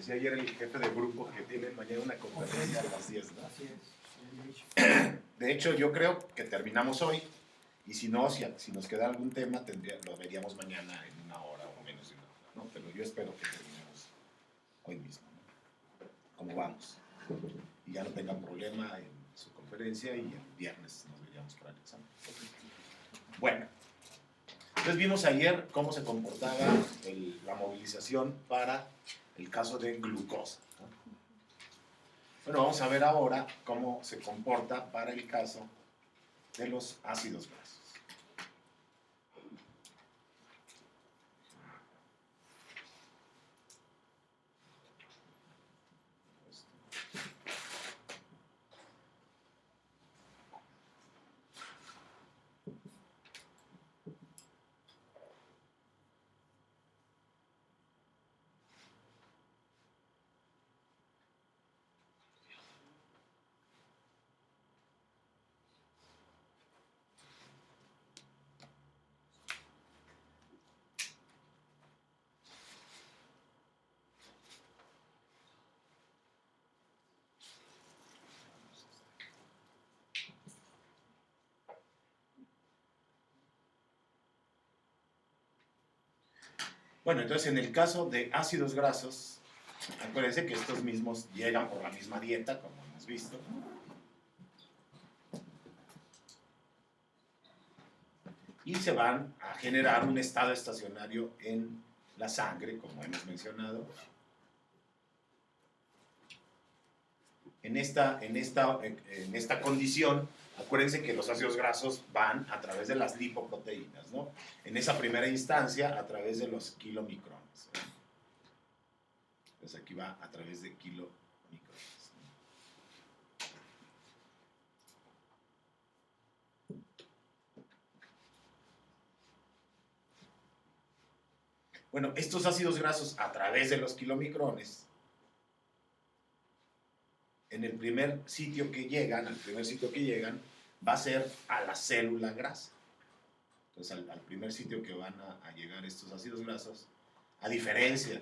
decía ayer el jefe de grupo que tiene mañana una conferencia a las 10, ¿no? Así es. De hecho, yo creo que terminamos hoy, y si no, si nos queda algún tema, lo veríamos mañana en una hora o menos de una hora, ¿no? Pero yo espero que terminemos hoy mismo, ¿no? ¿Cómo vamos? Y ya no tengan problema en su conferencia, y el viernes nos veríamos para el examen. Bueno, entonces vimos ayer cómo se comportaba la movilización para el caso de glucosa, ¿no? Bueno, vamos a ver ahora cómo se comporta para el caso de los ácidos grasos. Bueno, entonces en el caso de ácidos grasos, acuérdense que estos mismos llegan por la misma dieta, como hemos visto. Y se van a generar un estado estacionario en la sangre, como hemos mencionado. En esta condición, acuérdense que los ácidos grasos van a través de las lipoproteínas, ¿no? En esa primera instancia, a través de los kilomicrones, ¿no? Entonces aquí va a través de kilomicrones, ¿no? Bueno, estos ácidos grasos a través de los kilomicrones, en el primer sitio que llegan, va a ser a la célula grasa. Entonces, al primer sitio que van a llegar estos ácidos grasos, a diferencia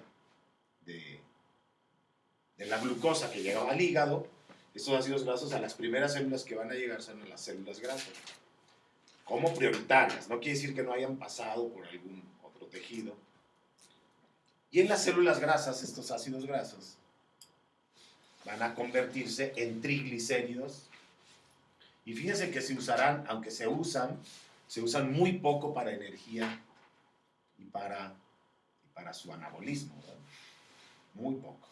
de la glucosa que llegaba al hígado, estos ácidos grasos a las primeras células que van a llegar son a las células grasas, como prioritarias. No quiere decir que no hayan pasado por algún otro tejido. Y en las células grasas, estos ácidos grasos van a convertirse en triglicéridos. Y fíjense que se usarán, aunque se usan muy poco para energía y para su anabolismo, ¿verdad? Muy poco.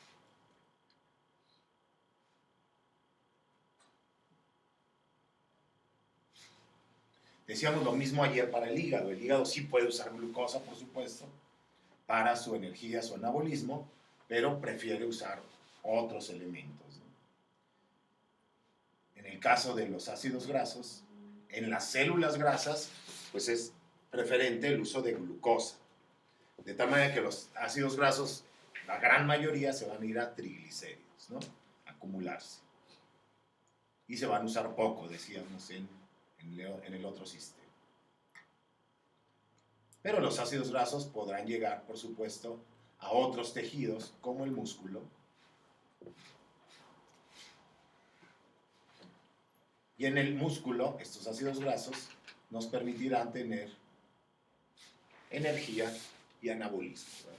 Decíamos lo mismo ayer para el hígado. El hígado sí puede usar glucosa, por supuesto, para su energía, su anabolismo, pero prefiere usar otros elementos, ¿no? En el caso de los ácidos grasos, en las células grasas, pues es preferente el uso de glucosa. De tal manera que los ácidos grasos, la gran mayoría, se van a ir a triglicéridos, ¿no? A acumularse. Y se van a usar poco, decíamos, en el otro sistema. Pero los ácidos grasos podrán llegar, por supuesto, a otros tejidos, como el músculo. Y en el músculo, estos ácidos grasos nos permitirán tener energía y anabolismo, ¿verdad?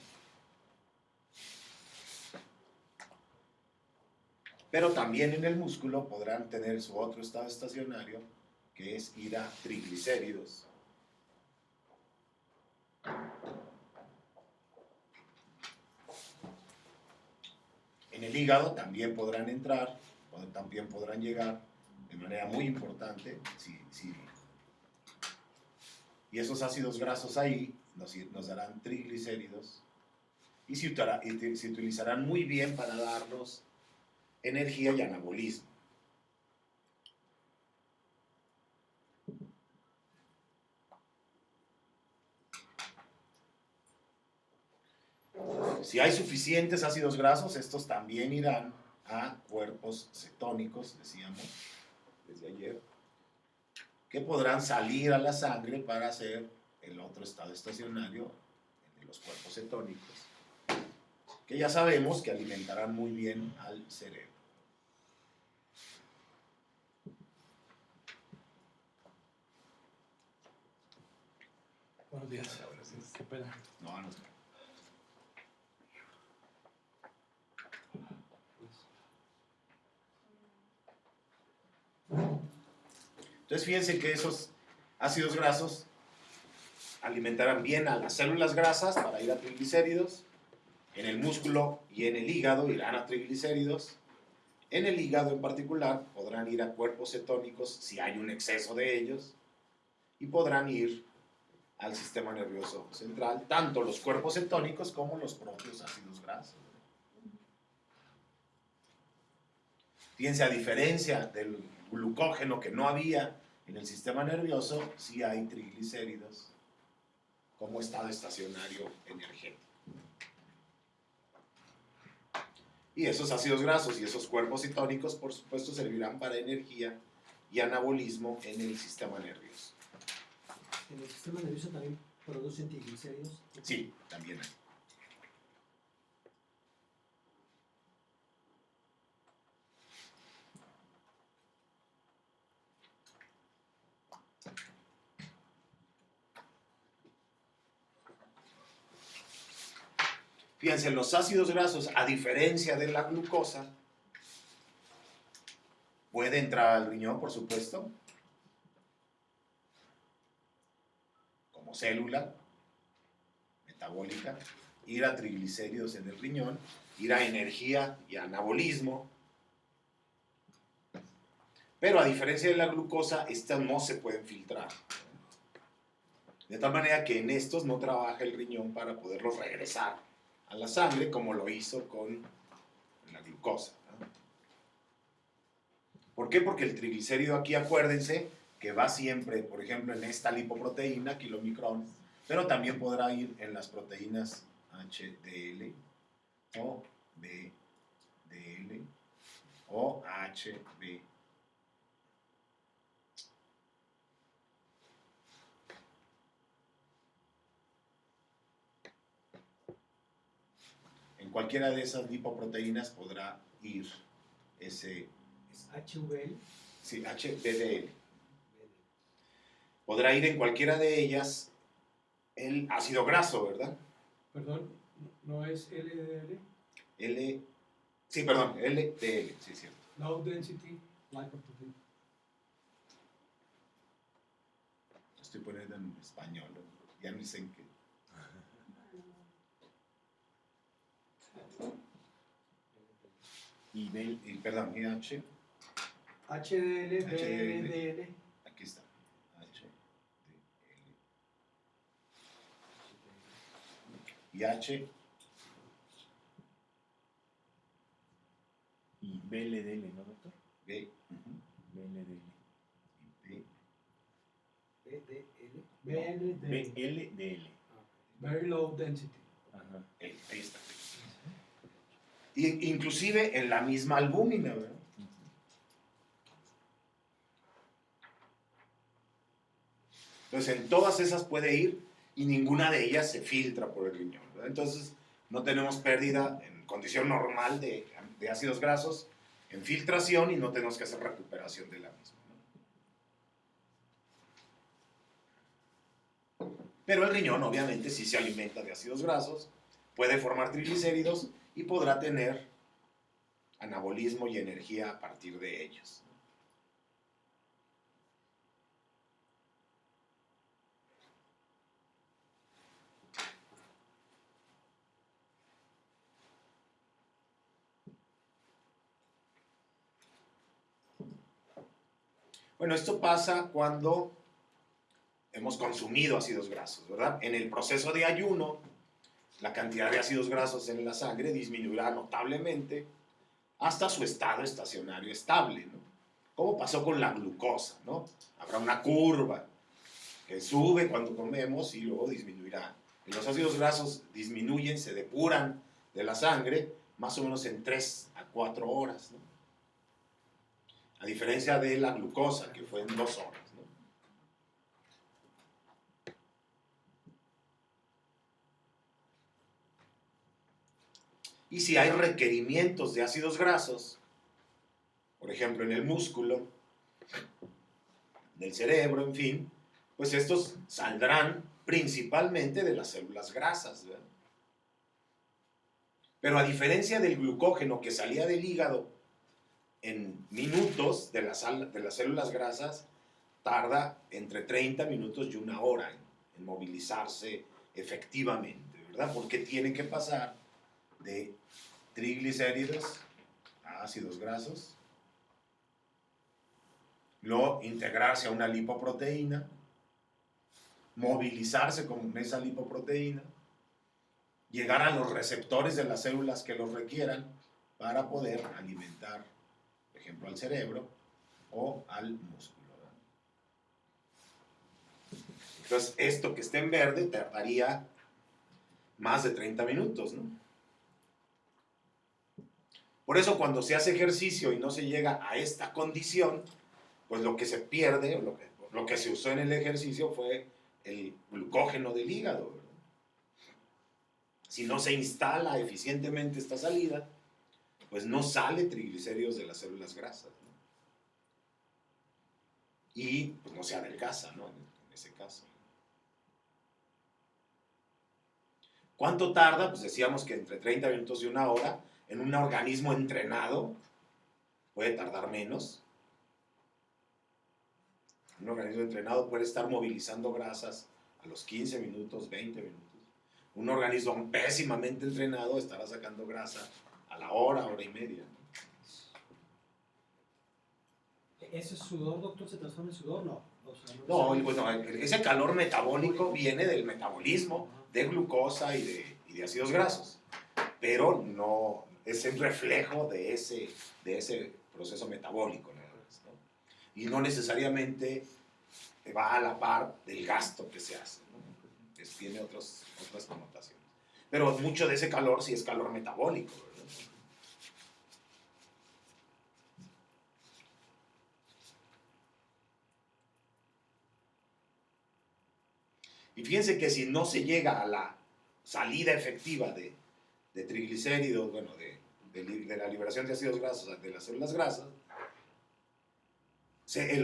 Pero también en el músculo podrán tener su otro estado estacionario, que es ir a triglicéridos. En el hígado también podrán entrar, también podrán llegar de manera muy importante, y esos ácidos grasos ahí nos darán triglicéridos, y se utilizarán muy bien para darnos energía y anabolismo. Si hay suficientes ácidos grasos, estos también irán a cuerpos cetónicos, decíamos desde ayer, que podrán salir a la sangre para hacer el otro estado estacionario de los cuerpos cetónicos. que ya sabemos que alimentarán muy bien al cerebro. Buenos días. Qué pena. No, no. Entonces fíjense que esos ácidos grasos alimentarán bien a las células grasas para ir a triglicéridos. En el músculo y en el hígado irán a triglicéridos. En el hígado en particular podrán ir a cuerpos cetónicos si hay un exceso de ellos. Y podrán ir al sistema nervioso central, tanto los cuerpos cetónicos como los propios ácidos grasos. Fíjense, a diferencia del glucógeno que no había en el sistema nervioso, sí hay triglicéridos como estado estacionario energético. Y esos ácidos grasos y esos cuerpos cetónicos, por supuesto, servirán para energía y anabolismo en el sistema nervioso. ¿En el sistema nervioso también producen triglicéridos? Sí, también hay. Fíjense, los ácidos grasos, a diferencia de la glucosa, puede entrar al riñón, por supuesto, como célula metabólica, ir a triglicéridos en el riñón, ir a energía y anabolismo. Pero a diferencia de la glucosa, estas no se pueden filtrar. De tal manera que en estos no trabaja el riñón para poderlos regresar a la sangre como lo hizo con la glucosa, ¿no? ¿Por qué? Porque el triglicérido aquí, acuérdense, que va siempre, por ejemplo, en esta lipoproteína, kilomicrón, pero también podrá ir en las proteínas HDL o VDL o HB. En cualquiera de esas lipoproteínas podrá ir ese... ¿Es HVL? Sí, HDL. Podrá ir en cualquiera de ellas el ácido graso, ¿verdad? Perdón, ¿no es LDL? Sí, perdón, LDL, sí, es cierto. Low Density Lipoprotein. Lo estoy poniendo en español, ¿no? Ya no sé en qué. Perdón, IH, HDL, VLDL. aquí está, HDL. Y H, Y BLDL, ¿no, doctor? B, BLDL. B, VLDL. BLDL. Very Low Density. Ajá. ahí está. Y, inclusive en la misma albúmina, ¿verdad? Entonces, en todas esas puede ir y ninguna de ellas se filtra por el riñón, ¿verdad? Entonces, no tenemos pérdida en condición normal de ácidos grasos en filtración y no tenemos que hacer recuperación de la misma, ¿no? Pero el riñón, obviamente, sí se alimenta de ácidos grasos, puede formar triglicéridos y podrá tener anabolismo y energía a partir de ellos. Bueno, esto pasa cuando hemos consumido ácidos grasos, ¿verdad? En el proceso de ayuno, la cantidad de ácidos grasos en la sangre disminuirá notablemente hasta su estado estacionario estable, ¿no? Como pasó con la glucosa, ¿no? Habrá una curva que sube cuando comemos y luego disminuirá. Y los ácidos grasos disminuyen, se depuran de la sangre más o menos en 3 a 4 horas, ¿no? A diferencia de la glucosa, que fue en 2 horas, ¿no? Y si hay requerimientos de ácidos grasos, por ejemplo en el músculo, del cerebro, en fin, pues estos saldrán principalmente de las células grasas, ¿verdad? Pero a diferencia del glucógeno que salía del hígado en minutos de las células grasas, tarda entre 30 minutos y 1 hora en movilizarse efectivamente, ¿verdad? Porque tiene que pasar de triglicéridos a ácidos grasos, luego integrarse a una lipoproteína, movilizarse con esa lipoproteína, llegar a los receptores de las células que los requieran para poder alimentar, por ejemplo, al cerebro o al músculo, ¿verdad? Entonces, esto que está en verde tardaría más de 30 minutos, ¿no? Por eso cuando se hace ejercicio y no se llega a esta condición, pues lo que se pierde, lo que se usó en el ejercicio fue el glucógeno del hígado, ¿verdad? Si no se instala eficientemente esta salida, pues no sale triglicéridos de las células grasas, ¿no? Y pues no se adelgaza, ¿no? En ese caso. ¿Cuánto tarda? Pues decíamos que entre 30 minutos y 1 hora. En un organismo entrenado puede tardar menos. Un organismo entrenado puede estar movilizando grasas a los 15 minutos, 20 minutos. Un organismo pésimamente entrenado estará sacando grasa a la hora, hora y media. ¿Ese sudor, doctor, se transforma en sudor? No. O sea, No, bueno, ese calor metabólico viene del metabolismo de glucosa y de ácidos grasos, pero no es el reflejo de ese proceso metabólico, ¿no? Y no necesariamente va a la par del gasto que se hace, ¿no? Tiene otras connotaciones. Pero mucho de ese calor sí es calor metabólico, ¿verdad? Y fíjense que si no se llega a la salida efectiva de triglicéridos, bueno, de la liberación de ácidos grasos de las células grasas, el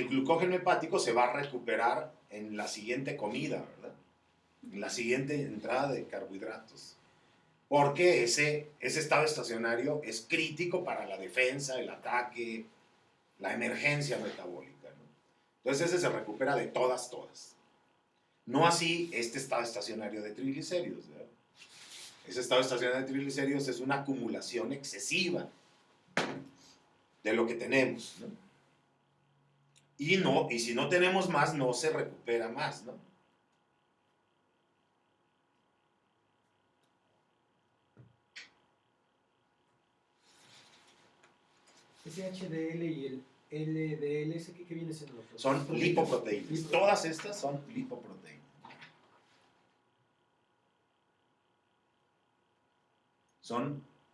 glucógeno hepático se va a recuperar en la siguiente comida, ¿verdad? En la siguiente entrada de carbohidratos. Porque ese estado estacionario es crítico para la defensa, el ataque, la emergencia metabólica, ¿no? Entonces ese se recupera de todas. No así este estado estacionario de triglicéridos, ¿verdad? Ese estado estacionario de triglicéridos es una acumulación excesiva de lo que tenemos, ¿no? Y si no tenemos más, no se recupera más, ¿no? Ese HDL y el LDL, ¿ese qué viene siendo, doctor? Son lipoproteínas. Todas estas son lipoproteínas.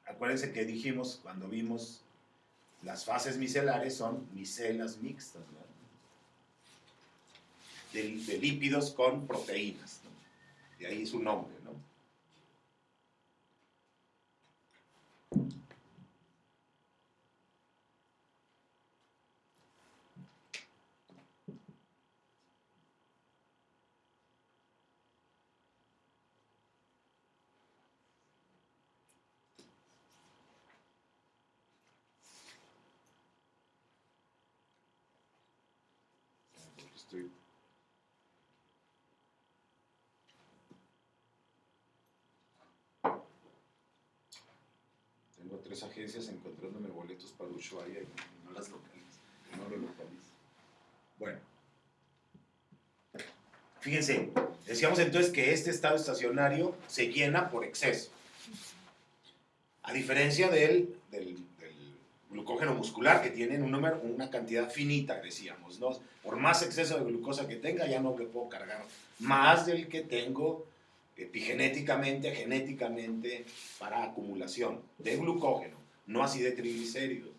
Acuérdense que dijimos cuando vimos las fases micelares, son micelas mixtas, ¿no? De lípidos con proteínas, ¿no? De ahí su nombre, ¿no? Tengo 3 agencias encontrándome boletos para Ushuaia y no las localizo, no lo localizo. Bueno, fíjense, decíamos entonces que este estado estacionario se llena por exceso. A diferencia del glucógeno muscular, que tiene una cantidad finita, decíamos, ¿no? Por más exceso de glucosa que tenga, ya no le puedo cargar más del que tengo epigenéticamente, genéticamente, para acumulación de glucógeno, no así de triglicéridos.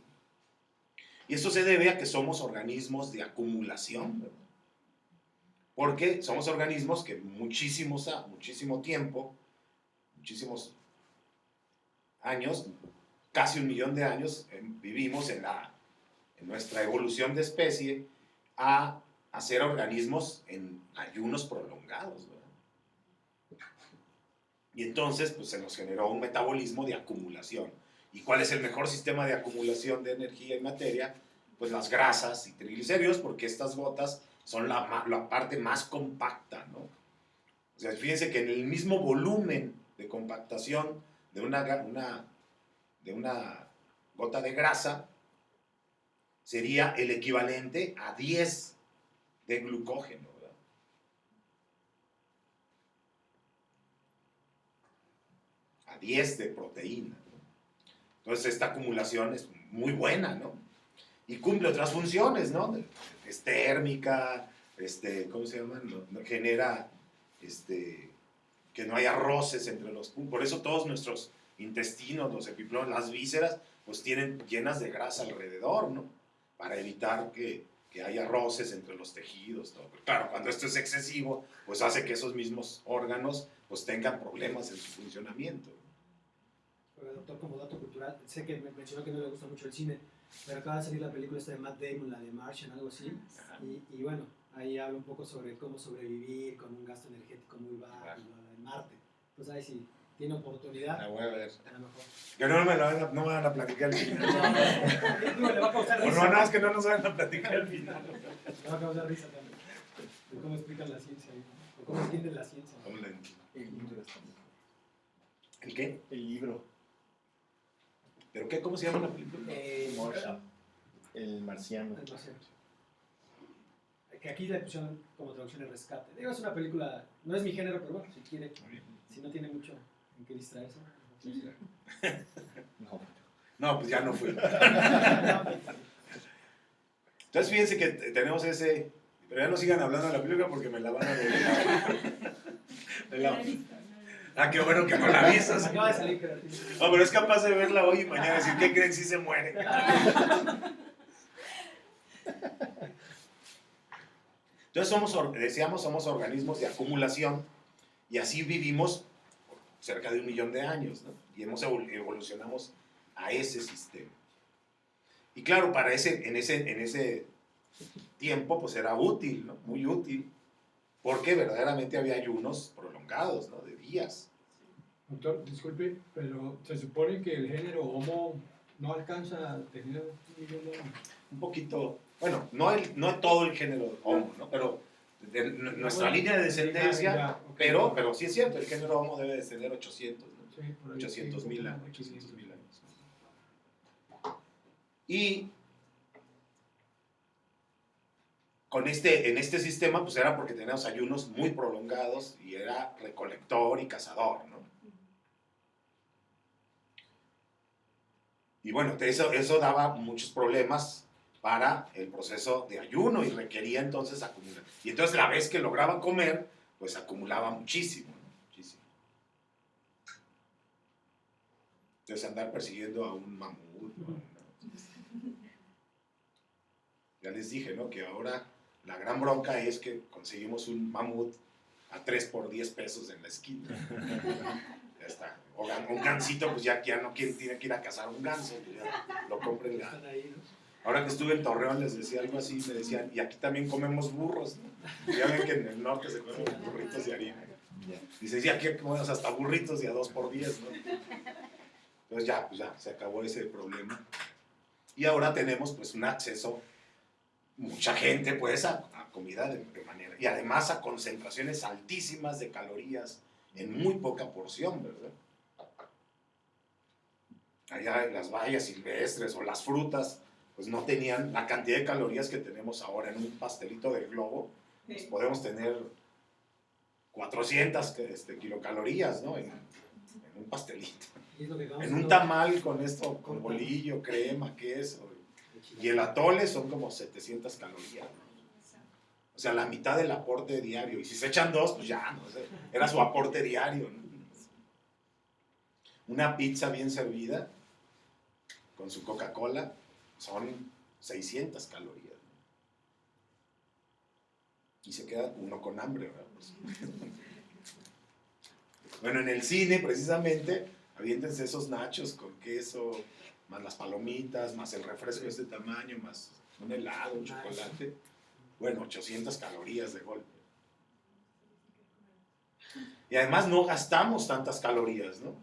Y esto se debe a que somos organismos de acumulación, ¿verdad? Porque somos organismos que muchísimo tiempo, muchísimos años, casi 1.000.000 de años, vivimos en nuestra evolución de especie a hacer organismos en ayunos prolongados, ¿verdad? Y entonces, pues se nos generó un metabolismo de acumulación. ¿Y cuál es el mejor sistema de acumulación de energía y materia? Pues las grasas y triglicéridos, porque estas gotas son la parte más compacta, ¿no? O sea, fíjense que en el mismo volumen de compactación de una gota de grasa sería el equivalente a 10 de glucógeno, ¿verdad? A 10 de proteína, ¿no? Entonces esta acumulación es muy buena, ¿no? Y cumple otras funciones, ¿no? Es térmica, ¿cómo se llama? Genera que no haya roces entre los puntos. Por eso todos nuestros intestinos, los epiplones, las vísceras, pues tienen llenas de grasa alrededor, ¿no? Para evitar que haya roces entre los tejidos, todo. Pero claro, cuando esto es excesivo, pues hace que esos mismos órganos pues tengan problemas en su funcionamiento. Oiga, doctor, como dato cultural, sé que me mencionó que no le gusta mucho el cine, pero acaba de salir la película esta de Matt Damon, la de Martian, algo así, y bueno, ahí habla un poco sobre cómo sobrevivir con un gasto energético muy bajo en Marte. Pues ahí sí, tiene oportunidad. La voy a ver. A lo mejor. Que no me van a platicar el final. Digo, le va a causar O risa. no, es que no nos van a platicar el final. Le va a causar risa también. De cómo explican la ciencia, o cómo entienden la ciencia. ¿Cómo le- El libro está mejor. ¿El qué? El libro. ¿Pero qué? ¿Cómo se llama la película? Martian. El marciano. No sé. Que aquí le pusieron como traducción el rescate. Digo, es una película, no es mi género, pero bueno, si quiere, si no tiene mucho en qué distraerse. No. No, pues ya no fui. Entonces fíjense que tenemos ese... Pero ya no sigan hablando de la película porque me la van a ver. Ah, qué bueno que no la avisas. Acaba de salir, pero... No, pero es capaz de verla hoy y mañana y decir, ¿qué creen? Si se muere. Entonces decíamos, somos organismos de acumulación y así vivimos por cerca de 1.000.000 de años, ¿no? Y evolucionamos a ese sistema. Y claro, en ese tiempo pues era útil, ¿no? Muy útil, porque verdaderamente había ayunos prolongados, ¿no? De días. Doctor, disculpe, pero se supone que el género Homo no alcanza a tener 1.000.000 de años. Un poquito, bueno, no todo el género Homo, ¿no? Pero nuestra Bueno, línea de descendencia, ya, ok. pero sí es cierto, el género Homo debe de tener 800, ¿no? Sí, por ahí, 800.000 años. 800.000 800.000 años. Y en este sistema, pues era porque teníamos ayunos muy prolongados y era recolector y cazador, ¿no? Y bueno, eso daba muchos problemas para el proceso de ayuno y requería entonces acumular. Y entonces la vez que lograba comer, pues acumulaba muchísimo, ¿no? Muchísimo. Entonces andar persiguiendo a un mamut, ¿no? Ya les dije, ¿no? Que ahora la gran bronca es que conseguimos un mamut a 3 por 10 pesos en la esquina. Ya está. O un gansito, pues ya no tiene que ir a cazar un ganso, pues ya lo compren ya. Están ahí, ¿no? Ahora que estuve en Torreón les decía algo así, me decían, y aquí también comemos burros, ¿no? Ya ven que en el norte se comen burritos de harina. Ya. Dice, ya aquí comemos hasta burritos de a 2 por 10, ¿no? Entonces ya, se acabó ese problema. Y ahora tenemos pues un acceso, mucha gente pues a comida de manera, y además a concentraciones altísimas de calorías en muy poca porción, ¿verdad? Allá las bayas silvestres o las frutas, pues no tenían la cantidad de calorías que tenemos ahora en un pastelito de globo. Pues podemos tener 400 kilocalorías, ¿no? En un pastelito. Y es lo que acabamos En un de- tamal con esto, con bolillo, crema, queso. Y el atole son como 700 calorías, ¿no? O sea, la mitad del aporte diario. Y si se echan 2, pues ya, ¿no? O sea, era su aporte diario, ¿no? Una pizza bien servida, con su Coca-Cola, son 600 calorías, ¿no? Y se queda uno con hambre, ¿verdad? Pues, bueno, en el cine, precisamente, aviéntense esos nachos con queso, más las palomitas, más el refresco de este tamaño, más un helado, un chocolate. Bueno, 800 calorías de golpe. Y además no gastamos tantas calorías, ¿no?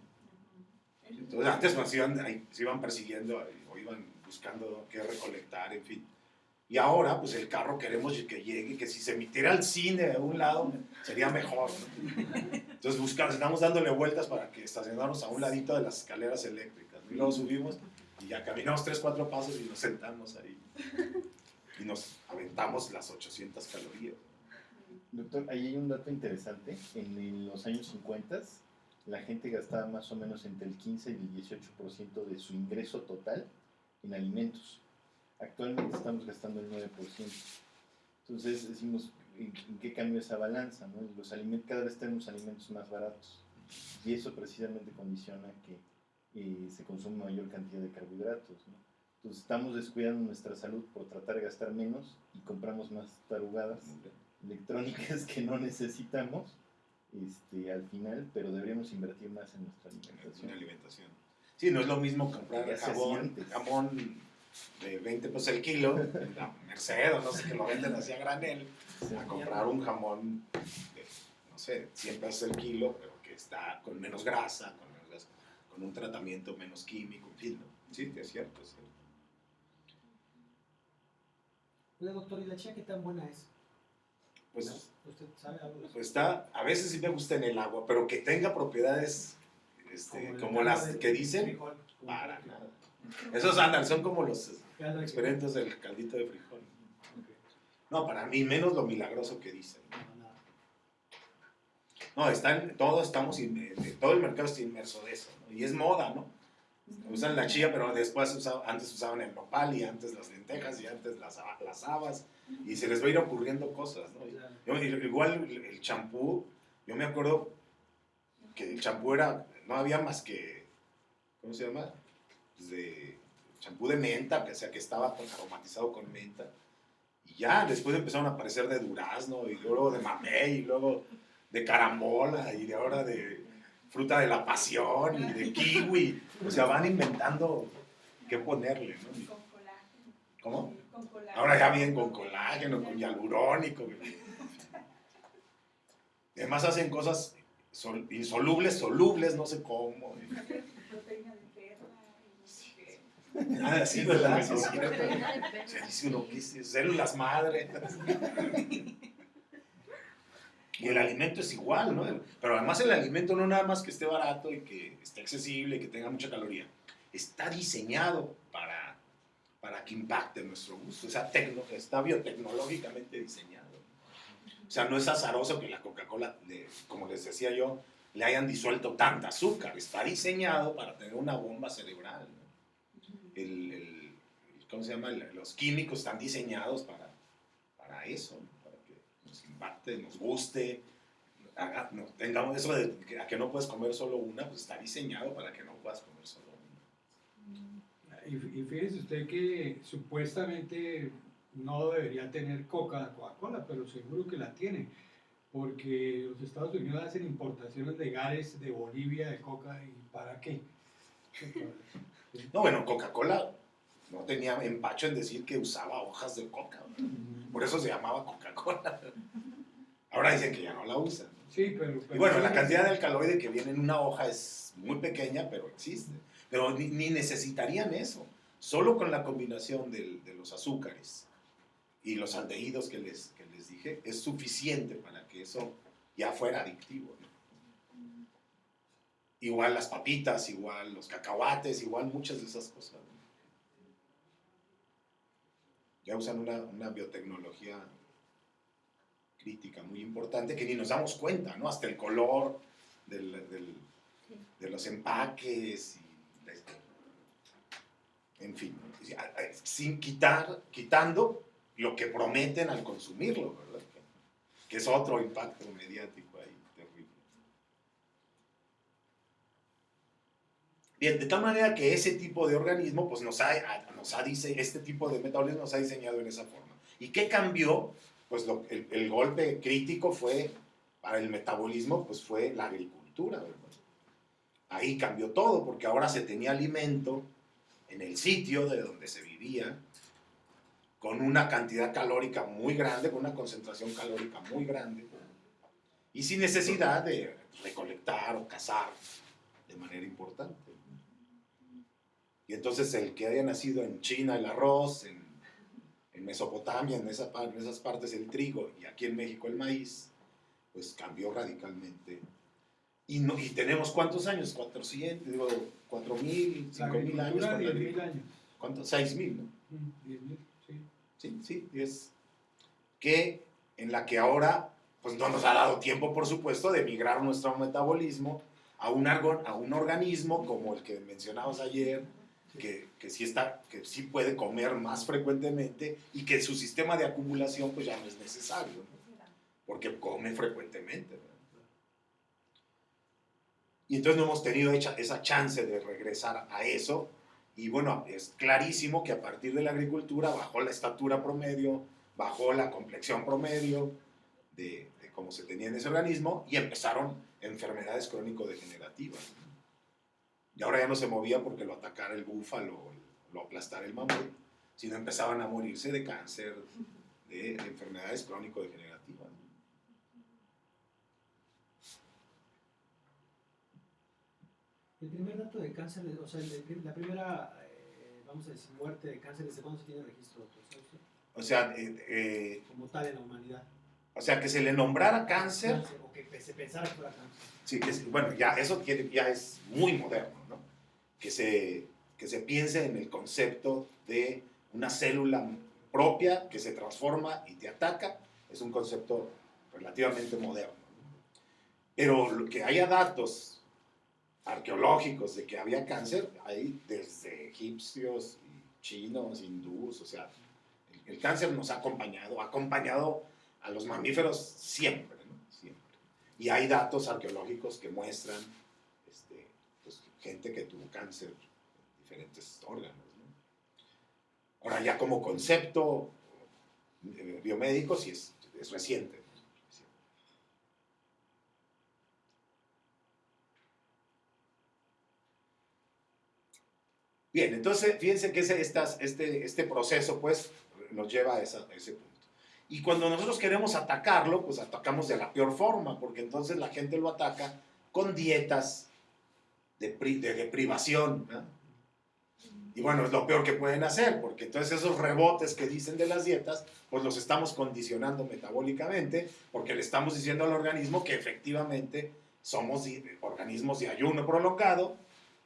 Entonces antes se iban persiguiendo o iban buscando qué recolectar, en fin. Y ahora, pues el carro queremos que llegue, que si se emitiera al cine de un lado, sería mejor, ¿no? Entonces estamos dándole vueltas para que estacionarnos a un ladito de las escaleras eléctricas, ¿no? Y luego subimos y ya caminamos 3, 4 pasos y nos sentamos ahí. Y nos aventamos las 800 calorías. Doctor, ahí hay un dato interesante. En los años 50, la gente gastaba más o menos entre el 15 y el 18% de su ingreso total en alimentos. Actualmente estamos gastando el 9%. Entonces decimos, ¿en qué cambió esa balanza, ¿no? Los alimentos, cada vez tenemos alimentos más baratos. Y eso precisamente condiciona que se consume mayor cantidad de carbohidratos, ¿no? Entonces estamos descuidando nuestra salud por tratar de gastar menos y compramos más tarugadas electrónicas que no necesitamos al final, pero deberíamos invertir más en nuestra alimentación. Sí, no es lo mismo comprar jamón de 20 pesos el kilo, en la Merced o no sé, que lo venden así a granel, a comprar un jamón de, no sé, 100 pesos el kilo, pero que está con menos grasa, con un tratamiento menos químico, en fin, ¿no? Sí, es cierto, es cierto. Oiga, doctor, ¿y la chía qué tan buena es? Pues, ¿Usted sabe algo de eso? pues a veces sí me gusta en el agua, pero que tenga propiedades como las que dicen, frijol, para nada. Esos andan, son como los experimentos del caldito de frijol. No, para mí, menos lo milagroso que dicen. No, todo el mercado está inmerso de eso, ¿no? Y es moda, ¿no? Usan la chía, pero después antes usaban el nopal y antes las lentejas y antes las habas y se les va a ir ocurriendo cosas, ¿no? Igual el champú, yo me acuerdo que el champú no había más que, ¿cómo se llama? Pues de champú de menta, que estaba aromatizado con menta. Y ya, después empezaron a aparecer de durazno, y luego de mamey, y luego de carambola, y de ahora de fruta de la pasión, y de kiwi. O sea, van inventando qué ponerle, ¿no? Con colágeno. ¿Cómo? Con colágeno. Ahora ya vienen con colágeno, con hialurónico. Además hacen cosas insolubles, solubles, no sé cómo. Proteína de perla. Ah, sí, ¿verdad? Sí, es cierto. Se dice uno que es células madre. Y el alimento es igual, ¿no? Pero además el alimento no nada más que esté barato y que esté accesible y que tenga mucha caloría. Está diseñado para que impacte nuestro gusto. O sea, está biotecnológicamente diseñado. O sea, no es azaroso que la Coca-Cola, como les decía yo, le hayan disuelto tanta azúcar. Está diseñado para tener una bomba cerebral, ¿no? ¿Cómo se llama? Los químicos están diseñados para eso, ¿no? Para que nos impacte, nos guste, tengamos eso de que no puedes comer solo una, pues está diseñado para que no puedas comer solo una. Y fíjese usted que supuestamente no debería tener Coca-Cola, pero seguro que la tiene, porque los Estados Unidos hacen importaciones legales de Bolivia de coca, ¿y para qué? No, bueno, Coca-Cola no tenía empacho en decir que usaba hojas de coca, ¿no? Por eso se llamaba Coca-Cola. Ahora dicen que ya no la usan. Sí, pero Y bueno, la cantidad de alcaloide que viene en una hoja es muy pequeña, pero existe. Pero ni necesitarían eso. Solo con la combinación de los azúcares y los aldehídos que les dije, es suficiente para que eso ya fuera adictivo, ¿no? Igual las papitas, igual los cacahuates, igual muchas de esas cosas, ¿no? Ya usan una biotecnología crítica muy importante que ni nos damos cuenta, ¿no? Hasta el color de los empaques, en fin, sin quitando lo que prometen al consumirlo, ¿verdad? Que es otro impacto mediático ahí terrible. Bien, de tal manera que ese tipo de organismo, pues este tipo de metabolismo nos ha diseñado en esa forma. ¿Y qué cambió? Pues el golpe crítico para el metabolismo, pues fue la agricultura, ¿verdad? ahí cambió todo, porque ahora se tenía alimento en el sitio de donde se vivía, con una cantidad calórica muy grande, con una concentración calórica muy grande, y sin necesidad de recolectar o cazar de manera importante. Y entonces el que haya nacido en China el arroz, en Mesopotamia, en esas partes el trigo, y aquí en México el maíz, pues cambió radicalmente. Y tenemos ¿cuántos años? 400, digo, 4.000, 5.000 años. La Con la 10.000 años. ¿Cuántos? 6.000, ¿no? 10.000, sí. Sí, sí, 10. Que en la que ahora, pues no nos ha dado tiempo, por supuesto, de migrar nuestro metabolismo a un organismo como el que mencionabas ayer, que sí puede comer más frecuentemente y que su sistema de acumulación pues ya no es necesario, ¿no? Porque come frecuentemente, ¿verdad? Y entonces no hemos tenido esa chance de regresar a eso. Y bueno, es clarísimo que a partir de la agricultura bajó la estatura promedio, bajó la complexión promedio de cómo se tenía en ese organismo y empezaron enfermedades crónico-degenerativas, ¿no? Y ahora ya no se movía porque lo atacara el búfalo, lo aplastara el mamut, sino empezaban a morirse de cáncer, de enfermedades crónico-degenerativas, ¿no? El primer dato de cáncer, o sea, la primera, vamos a decir, muerte de cáncer, ¿desde cuándo se tiene registro, doctor? O sea, Como tal en la humanidad. o sea, que se le nombrara cáncer. O que se pensara que fuera cáncer. Sí, bueno, ya eso ya es muy moderno, ¿no? Que se piense en el concepto de una célula propia que se transforma y te ataca, es un concepto relativamente moderno, ¿no? Pero lo que haya datos arqueológicos de que había cáncer, hay desde egipcios, chinos, hindús, o sea, el cáncer nos ha acompañado a los mamíferos siempre, ¿no? Siempre. Y hay datos arqueológicos que muestran pues, gente que tuvo cáncer en diferentes órganos, ¿no? Ahora ya como concepto biomédico sí es reciente, ¿no? Bien, entonces fíjense que este proceso pues nos lleva a ese punto. Y cuando nosotros queremos atacarlo, pues atacamos de la peor forma, porque entonces la gente lo ataca con dietas de privación, ¿no? Y bueno, es lo peor que pueden hacer, porque entonces esos rebotes que dicen de las dietas, pues los estamos condicionando metabólicamente, porque le estamos diciendo al organismo que efectivamente somos organismos de ayuno prolongado,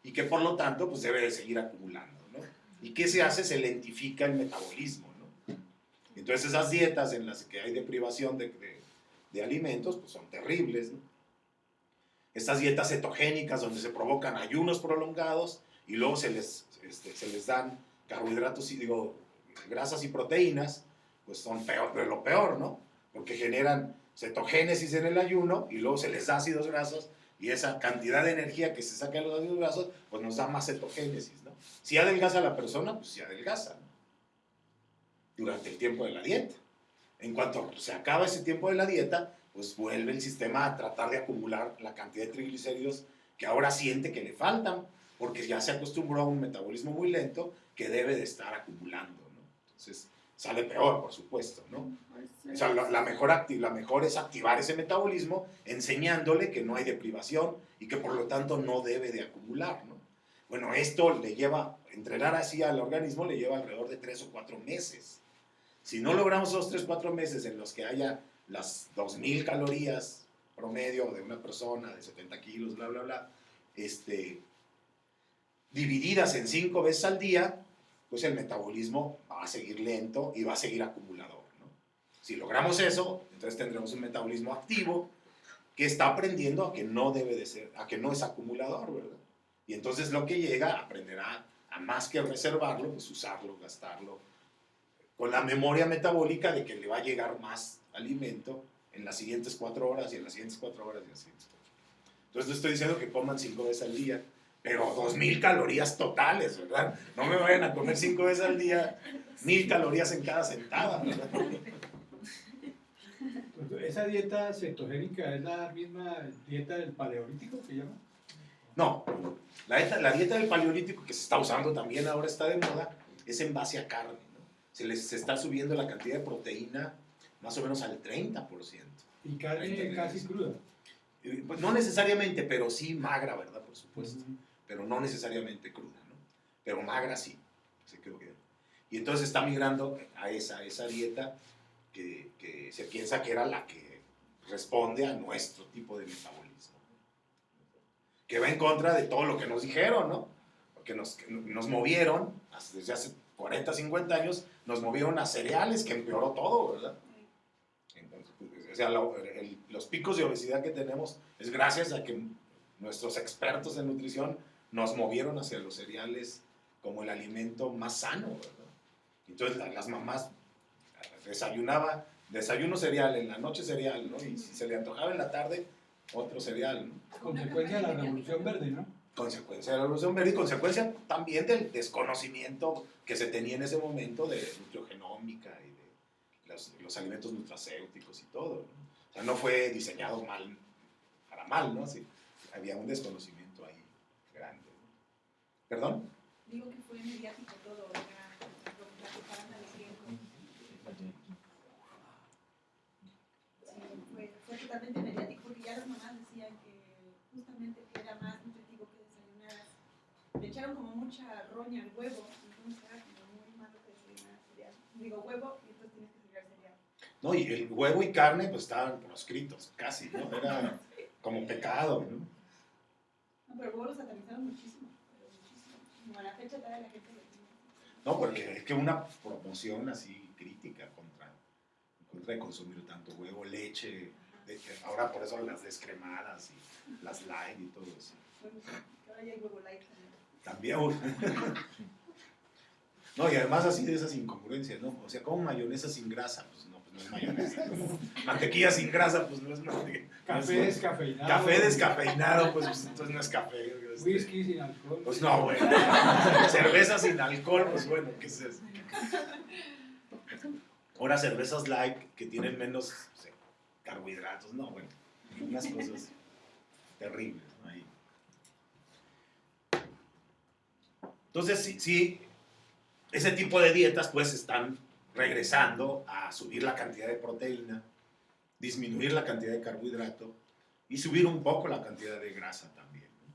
y que por lo tanto pues debe de seguir acumulando, ¿no? ¿Y qué se hace? Se lentifica el metabolismo, ¿no? Entonces esas dietas en las que hay de privación de alimentos pues son terribles, ¿no? Estas dietas cetogénicas donde se provocan ayunos prolongados y luego se les dan carbohidratos y grasas y proteínas, pues son de lo peor, ¿no? Porque generan cetogénesis en el ayuno y luego se les da ácidos grasos. Y esa cantidad de energía que se saca de los ácidos grasos, pues nos da más cetogénesis, ¿no? Si adelgaza la persona, pues se adelgaza, ¿no? Durante el tiempo de la dieta. En cuanto se acaba ese tiempo de la dieta, pues vuelve el sistema a tratar de acumular la cantidad de triglicéridos que ahora siente que le faltan, porque ya se acostumbró a un metabolismo muy lento que debe de estar acumulando, ¿no? Entonces sale peor, por supuesto, ¿no? O sea, la mejor es activar ese metabolismo enseñándole que no hay deprivación y que por lo tanto no debe de acumular, ¿no? Bueno, esto le lleva, entrenar así al organismo le lleva alrededor de 3 o 4 meses. Si no logramos esos 3 o 4 meses en los que haya las 2.000 calorías promedio de una persona de 70 kilos, bla, bla, bla, divididas en 5 veces al día, pues el metabolismo va a seguir lento y va a seguir acumulador. Si logramos eso, entonces tendremos un metabolismo activo que está aprendiendo a que no debe de ser, a que no es acumulador, ¿verdad? Y entonces lo que llega, aprenderá a más que reservarlo, pues usarlo, gastarlo, con la memoria metabólica de que le va a llegar más alimento en las siguientes 4 horas y en las siguientes 4 horas y en las siguientes 4 horas. Entonces no estoy diciendo que coman 5 veces al día, pero 2.000 calorías totales, ¿verdad? No me vayan a comer 5 veces al día, 1.000 calorías en cada sentada, ¿verdad? ¿Esa dieta cetogénica es la misma dieta del paleolítico que llaman? No, la dieta del paleolítico que se está usando también ahora está de moda, es en base a carne, ¿no? Se está subiendo la cantidad de proteína más o menos al 30%. Y carne casi cruda. Pues no necesariamente, pero sí magra, ¿verdad? Por supuesto. Ujú. Pero no necesariamente cruda, ¿no? Pero magra sí. Se quedó bien. Y entonces está migrando a esa dieta que se piensa que era la que responde a nuestro tipo de metabolismo. Que va en contra de todo lo que nos dijeron, ¿no? Porque nos movieron, desde hace 40, 50 años, nos movieron a cereales, que empeoró todo, ¿verdad? Entonces, o sea, los picos de obesidad que tenemos es gracias a que nuestros expertos en nutrición nos movieron hacia los cereales como el alimento más sano, ¿verdad? Entonces las mamás desayuno cereal, en la noche cereal, ¿no? Y si se le antojaba en la tarde, otro cereal, ¿no? Consecuencia de la Revolución Verde, ¿no? Consecuencia de la Revolución Verde y consecuencia también del desconocimiento que se tenía en ese momento de nutriogenómica y de los alimentos nutracéuticos y todo, ¿no? O sea, no fue diseñado mal, para mal, ¿no? Sí, había un desconocimiento ahí grande, ¿no? ¿Perdón? Digo que fue mediático todo, o sea, lo platicaban al tiempo. Sí, fue totalmente mediático porque ya las mamás decían que justamente que era más nutritivo que desayunaras. Le echaron como mucha roña al huevo, entonces era como muy malo que desayunaras cereal. Digo huevo y entonces tienes que cereal cereal. No, y el huevo y carne pues estaban proscritos, casi, ¿no? Era como pecado, ¿no? No, pero el huevo lo satanizaron muchísimo, pero muchísimo. Como a la fecha todavía la gente lo tiene. No, porque es que una promoción así crítica contra de consumir tanto huevo, leche, ahora por eso las descremadas y las light y todo eso. Bueno, sí, que ahora ya hay huevo light también. También, no, y además así de esas incongruencias, ¿no? O sea, como mayonesa sin grasa, pues no es mayonesa. Mantequilla sin grasa, pues no es mantequilla. Café descafeinado. Café descafeinado, pues entonces no es café. Whisky sin alcohol. Pues no, bueno. Cerveza sin alcohol, pues bueno, ¿qué es eso? Ahora cervezas light que tienen menos, no sé, carbohidratos, no, bueno, unas cosas terribles, ¿no? Ahí. Entonces, sí, ese tipo de dietas pues están regresando a subir la cantidad de proteína, disminuir la cantidad de carbohidrato y subir un poco la cantidad de grasa también, ¿no?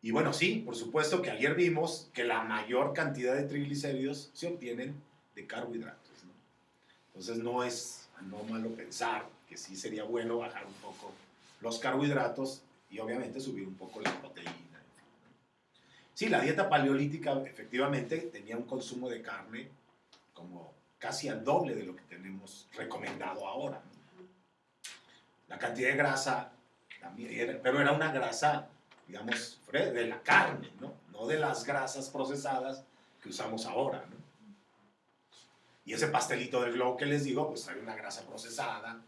Y bueno, sí, por supuesto que ayer vimos que la mayor cantidad de triglicéridos se obtienen de carbohidratos, ¿no? Entonces no es anómalo pensar que sí sería bueno bajar un poco los carbohidratos y obviamente subir un poco la proteína. Sí, la dieta paleolítica efectivamente tenía un consumo de carne como casi al doble de lo que tenemos recomendado ahora, ¿no? La cantidad de grasa también, pero era una grasa, digamos, de la carne, ¿no? No de las grasas procesadas que usamos ahora, ¿no? Y ese pastelito del globo que les digo, pues trae una grasa procesada,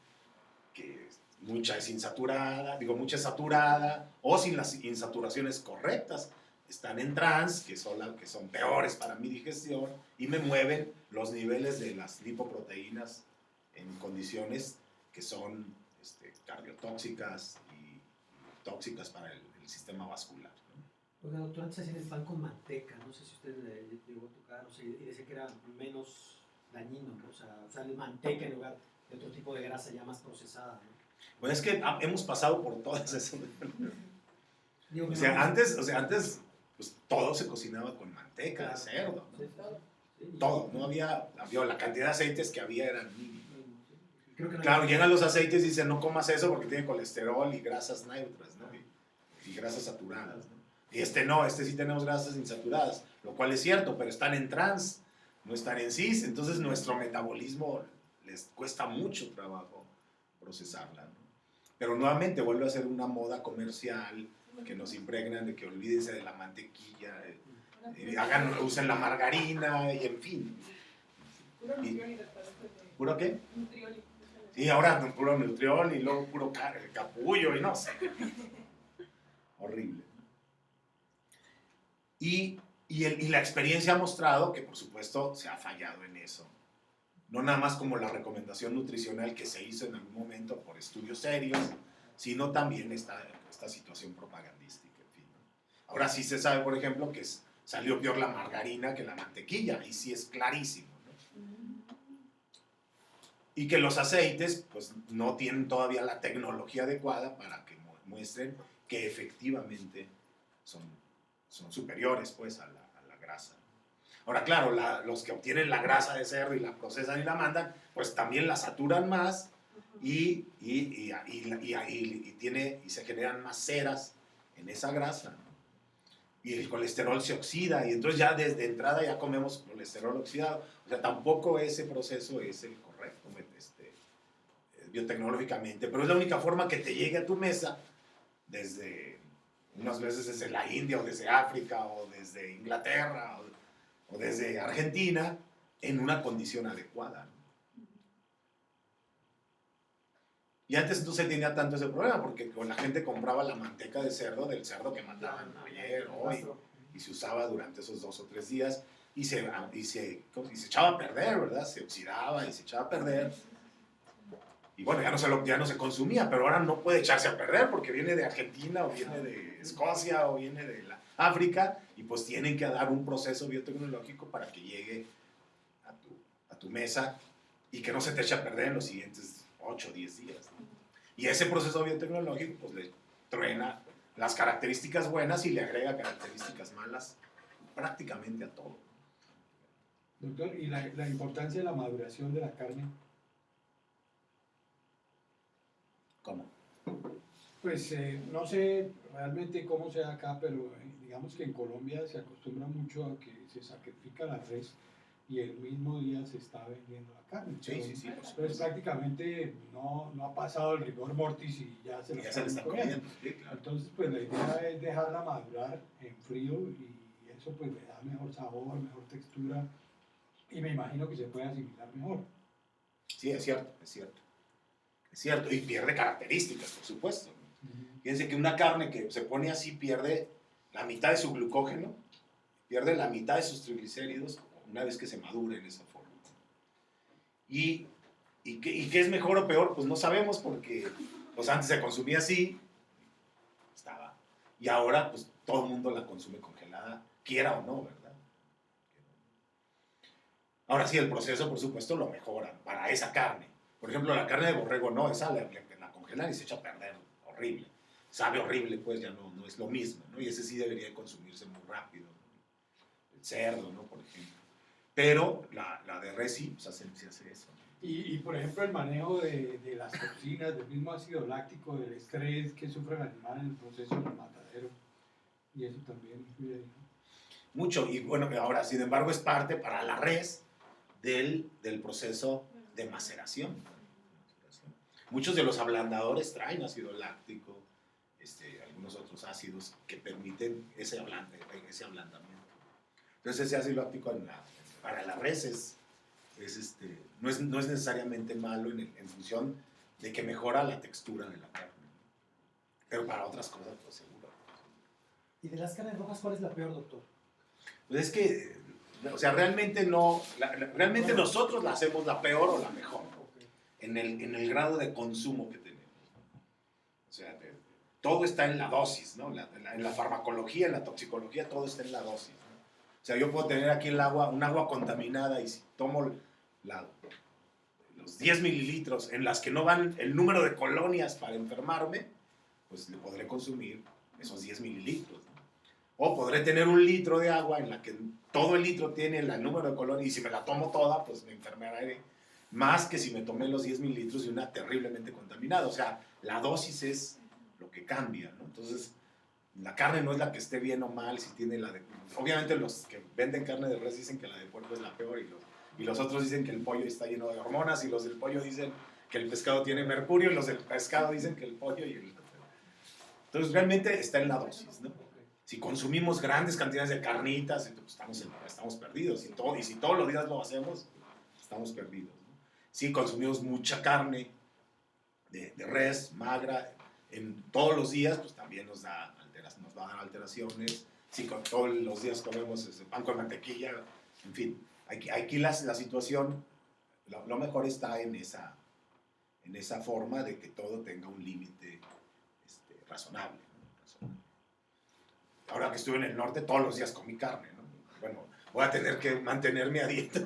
que mucha es insaturada, mucha es saturada, o sin las insaturaciones correctas. Están en trans, que son peores para mi digestión, y me mueven los niveles de las lipoproteínas en condiciones que son cardiotóxicas y tóxicas para el sistema vascular, ¿no? Oiga, doctor, antes hacían el pan con manteca, no sé si usted le llegó a tocar, o sea, y decía que era menos dañino, ¿no? O sea, el manteca en lugar de otro tipo de grasa ya más procesada, ¿no? Bueno, es que hemos pasado por todas esas. Digo, O sea, antes pues, todo se cocinaba con manteca de cerdo, ¿no? Sí, sí. Todo, no había, la cantidad de aceites que había eran mínimas. Creo que no Claro, había- llegan los aceites y dicen no comas eso porque tiene colesterol y grasas neutras, ¿no? Y grasas saturadas, ¿no? Y sí tenemos grasas insaturadas, lo cual es cierto, pero están en trans, no están en cis, entonces nuestro metabolismo les cuesta mucho trabajo procesarla, ¿no? Pero nuevamente vuelve a ser una moda comercial que nos impregnan de que olvídense de la mantequilla, usen la margarina y en fin. Puro nutrioli después de... ¿Puro qué? Nutrioli. Sí, ahora puro nutriol y luego puro capullo y no sé. Horrible. Y la experiencia ha mostrado que por supuesto se ha fallado en eso. No nada más como la recomendación nutricional que se hizo en algún momento por estudios serios, sino también esta situación propagandística. Ahora sí se sabe, por ejemplo, que salió peor la margarina que la mantequilla, y sí es clarísimo, ¿no? Y que los aceites pues no tienen todavía la tecnología adecuada para que muestren que efectivamente son superiores pues a la grasa. Ahora, claro, los que obtienen la grasa de cerdo y la procesan y la mandan, pues también la saturan más y se generan más ceras en esa grasa, ¿no? Y el colesterol se oxida y entonces ya desde entrada ya comemos colesterol oxidado. O sea, tampoco ese proceso es el correcto biotecnológicamente, pero es la única forma que te llegue a tu mesa desde unas veces desde la India o desde África o desde Inglaterra o desde Argentina en una condición adecuada, ¿no? Y antes no se tenía tanto ese problema porque la gente compraba la manteca de cerdo del cerdo que mataban ayer, hoy, y se usaba durante esos 2 o 3 días y se echaba a perder, ¿verdad? Se oxidaba y se echaba a perder. Y bueno, ya no se consumía, pero ahora no puede echarse a perder porque viene de Argentina o viene de Escocia o viene de África y pues tienen que dar un proceso biotecnológico para que llegue a tu mesa y que no se te eche a perder en los siguientes 8 o 10 días, ¿no? Y ese proceso biotecnológico pues le truena las características buenas y le agrega características malas prácticamente a todo. Doctor, ¿y la importancia de la maduración de la carne? ¿Cómo? Pues no sé realmente cómo sea acá, pero digamos que en Colombia se acostumbra mucho a que se sacrifica la res y el mismo día se está vendiendo la carne. Sí, Pero, sí, sí. entonces prácticamente no ha pasado el rigor mortis y ya se lo Ya se le está comiendo. comiendo. Sí, claro. Entonces pues la idea es dejarla madurar en frío y eso pues le da mejor sabor, mejor textura y me imagino que se puede asimilar mejor. Sí, es cierto, es cierto. Es cierto, y pierde características, por supuesto. Fíjense que una carne que se pone así pierde la mitad de su glucógeno, pierde la mitad de sus triglicéridos una vez que se madura en esa forma. ¿Y qué es mejor o peor? Pues no sabemos porque pues antes se consumía así, y ahora pues todo el mundo la consume congelada, quiera o no, ¿verdad? Ahora sí, el proceso, por supuesto, lo mejoran para esa carne. Por ejemplo, la carne de borrego no, esa la congelan y se echa a perder horrible. Sabe horrible, pues ya no es lo mismo, ¿no? Y ese sí debería de consumirse muy rápido, ¿no? El cerdo, ¿no? Por ejemplo. Pero la de res sí, pues se hace eso, ¿no? Y por ejemplo el manejo de las toxinas, del mismo ácido láctico, del estrés que sufre el animal en el proceso del matadero, y eso también influye ahí, ¿no? Mucho, y bueno, ahora, sin embargo, es parte para la res del proceso de maceración. Muchos de los ablandadores traen ácido láctico, algunos otros ácidos que permiten ese ablandamiento. Entonces ese ácido láctico para la res no es necesariamente malo en función de que mejora la textura de la carne. Pero para otras cosas, pues seguro. ¿Y de las carnes rojas cuál es la peor, doctor? Pues es que, o sea, realmente realmente nosotros la hacemos la peor o la mejor, ¿no? En el grado de consumo que tenemos. O sea, todo está en la dosis, ¿no? En la farmacología, en la toxicología, todo está en la dosis, ¿no? O sea, yo puedo tener aquí un agua contaminada y si tomo los 10 mililitros en las que no van el número de colonias para enfermarme, pues le podré consumir esos 10 mililitros, ¿no? O podré tener un litro de agua en la que todo el litro tiene el número de colonias y si me la tomo toda, pues me enfermaré más que si me tomé los 10 mililitros de una terriblemente contaminada. O sea, la dosis es lo que cambia, ¿no? Entonces, la carne no es la que esté bien o mal, si tiene obviamente los que venden carne de res dicen que la de puerco es la peor y los otros dicen que el pollo está lleno de hormonas y los del pollo dicen que el pescado tiene mercurio y los del pescado dicen que el pollo Entonces, realmente está en la dosis, ¿no? Si consumimos grandes cantidades de carnitas, entonces estamos perdidos. Y si todos los días lo hacemos, estamos perdidos, ¿no? Si consumimos mucha carne de res, magra, todos los días, pues también nos va a dar alteraciones. Si todos los días comemos pan con mantequilla, en fin. Aquí la situación, lo mejor está en esa forma de que todo tenga un límite razonable, ¿no? ahora que estuve en el norte, todos los días comí carne, ¿no? Bueno, voy a tener que mantenerme a dieta.